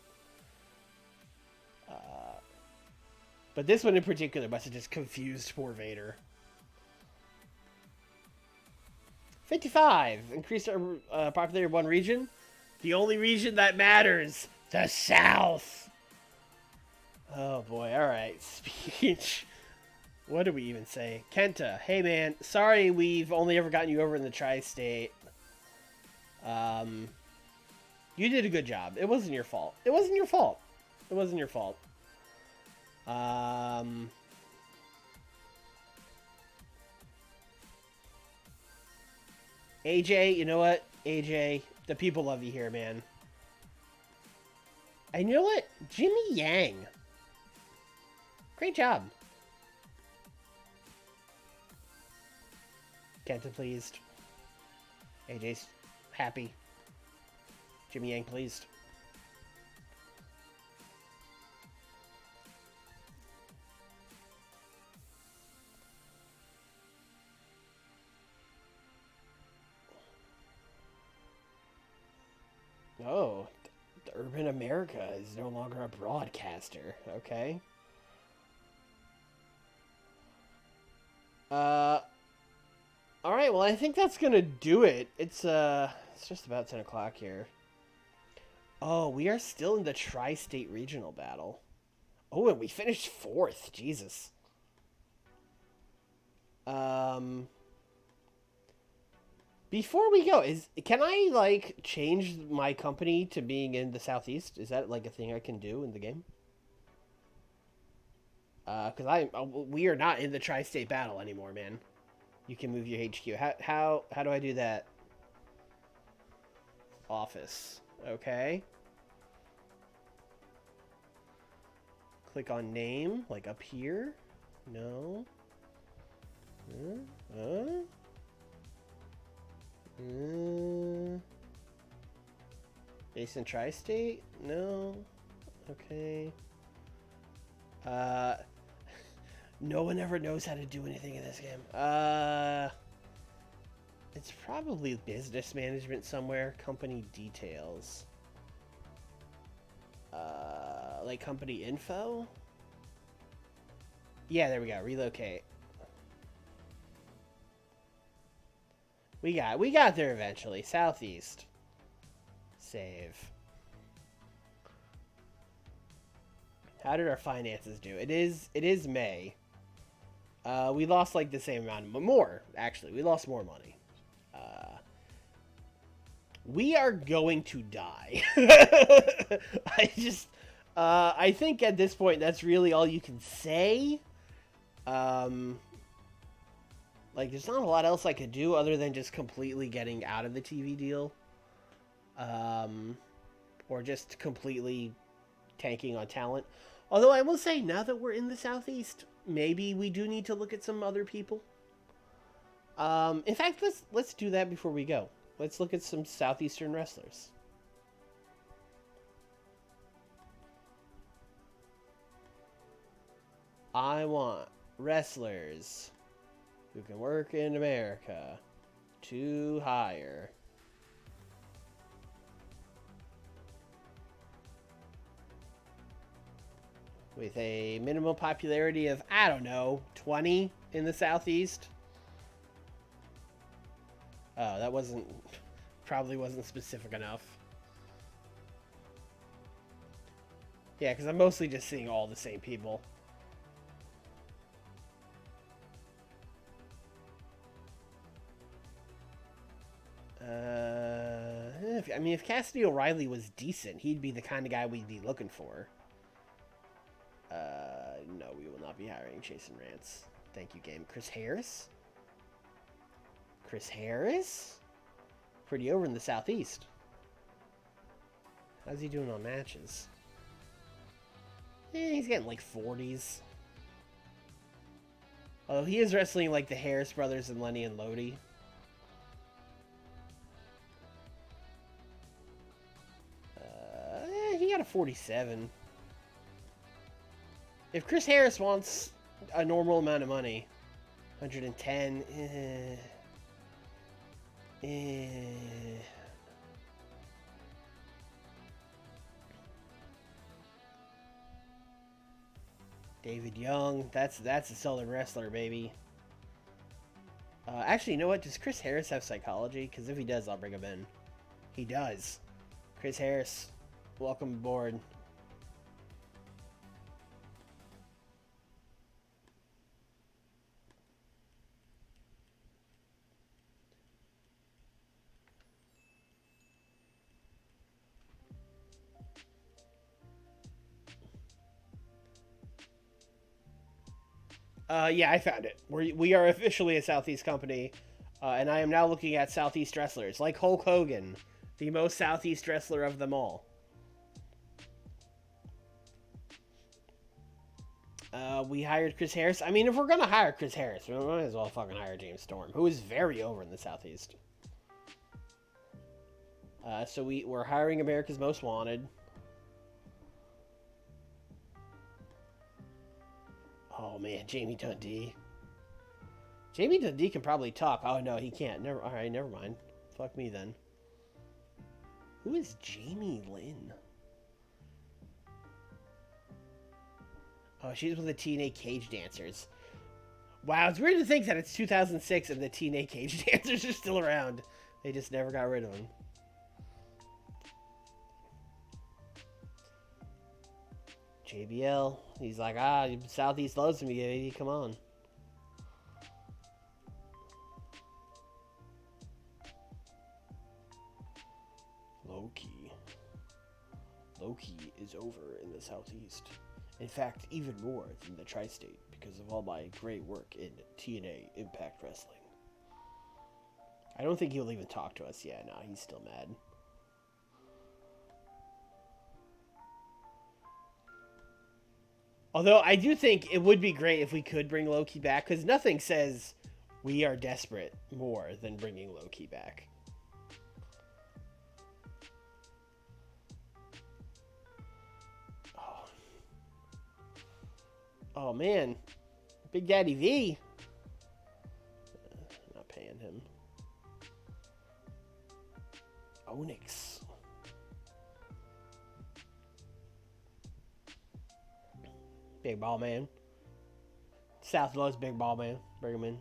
But this one in particular must have just confused poor Vader. 55. Increased our popularity of one region. The only region that matters. The South. Oh boy, alright. Speech. What do we even say? Kenta, hey man, sorry we've only ever gotten you over in the Tri-State. You did a good job. It wasn't your fault. It wasn't your fault. It wasn't your fault. AJ, you know what? AJ, the people love you here, man. And you know what? Jimmy Yang. Great job. Kenta pleased. AJ's happy. Jimmy Yang pleased. Oh, the Urban America is no longer a broadcaster. Okay. Alright, well I think that's gonna do it. It's just about 10 o'clock here. Oh, we are still in the Tri-State Regional Battle. Oh, and we finished 4th. Jesus. Before we go, can I, like, change my company to being in the Southeast? Is that, like, a thing I can do in the game? Because we are not in the Tri-State Battle anymore, man. You can move your HQ. How do I do that? Office. Okay. Click on name, like up here. No. Based in Tri-State? No. Okay. No one ever knows how to do anything in this game. It's probably business management somewhere. Company details. Like company info? Yeah, there we go. Relocate. We got there eventually. Southeast. Save. How did our finances do? It is May. We lost like the same amount, but more actually. We lost more money. We are going to die. I think at this point that's really all you can say. Like, there's not a lot else I could do other than just completely getting out of the TV deal. Or just completely tanking on talent. Although I will say, now that we're in the Southeast, maybe we do need to look at some other people. In fact, let's do that before we go. Let's look at some Southeastern wrestlers. I want wrestlers who can work in America to hire. With a minimum popularity of, I don't know, 20 in the Southeast. Oh, that probably wasn't specific enough. Yeah, because I'm mostly just seeing all the same people. If Cassidy O'Reilly was decent, he'd be the kind of guy we'd be looking for. No, we will not be hiring Jason Rance. Thank you, game. Chris Harris? Chris Harris? Pretty over in the Southeast. How's he doing on matches? He's getting like 40s. Although he is wrestling like the Harris brothers and Lenny and Lodi. He got a 47. If Chris Harris wants a normal amount of money, 110, David Young, that's a Southern wrestler, baby. Actually, you know what? Does Chris Harris have psychology? Because if he does, I'll bring him in. He does. Chris Harris, welcome aboard. Yeah, I found it. We are officially a Southeast company, and I am now looking at Southeast wrestlers, like Hulk Hogan, the most Southeast wrestler of them all. We hired Chris Harris. I mean, if we're gonna hire Chris Harris, we might as well fucking hire James Storm, who is very over in the Southeast. So we're hiring America's Most Wanted. Oh man, Jamie Dundee. Jamie Dundee can probably talk. Oh no, he can't. Alright, never mind. Fuck me then. Who is Jamie Lynn? Oh, she's with the TNA Cage Dancers. Wow, it's weird to think that it's 2006 and the TNA Cage Dancers are still around. They just never got rid of them. JBL. He's like, Southeast loves me, baby. Come on. Low-key. Low-key is over in the Southeast. In fact, even more than the Tri-State because of all my great work in TNA Impact Wrestling. I don't think he'll even talk to us. Yeah, no, he's still mad. Although I do think it would be great if we could bring Low-key back, because nothing says we are desperate more than bringing Low-key back. Oh man, Big Daddy V. Not paying him. Onyx. Big Ball Man. South loves Big Ball Man. Bring him in.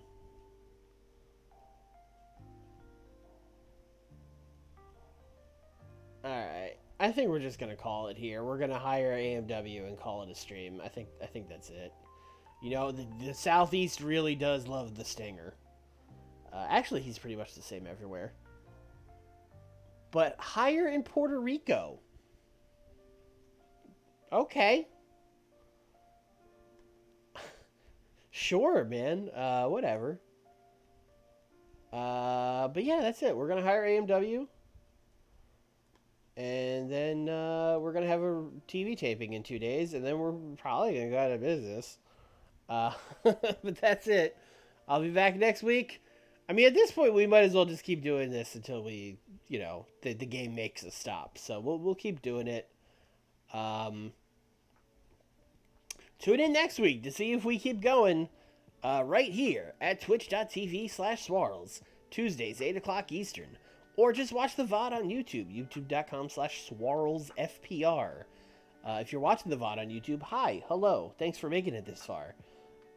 Alright. I think we're just gonna call it here. We're gonna hire AMW and call it a stream. I think that's it. You know, the Southeast really does love the Stinger. Actually, he's pretty much the same everywhere. But higher in Puerto Rico. Okay. Sure, man. Whatever. But yeah, that's it. We're gonna hire AMW, and then we're gonna have a TV taping in 2 days, and then we're probably gonna go out of business. But that's it. I'll be back next week. I mean, at this point, we might as well just keep doing this until we, the game makes us stop. So we'll keep doing it. Um, Tune in next week to see if we keep going right here at twitch.tv/Swarls, Tuesdays, 8 o'clock Eastern. Or just watch the VOD on YouTube, youtube.com/SwarlsFPR. If you're watching the VOD on YouTube, hi, hello, thanks for making it this far.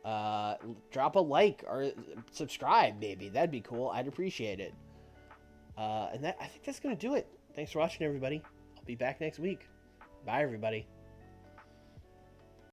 Drop a like or subscribe, maybe. That'd be cool. I'd appreciate it. I think that's going to do it. Thanks for watching, everybody. I'll be back next week. Bye, everybody.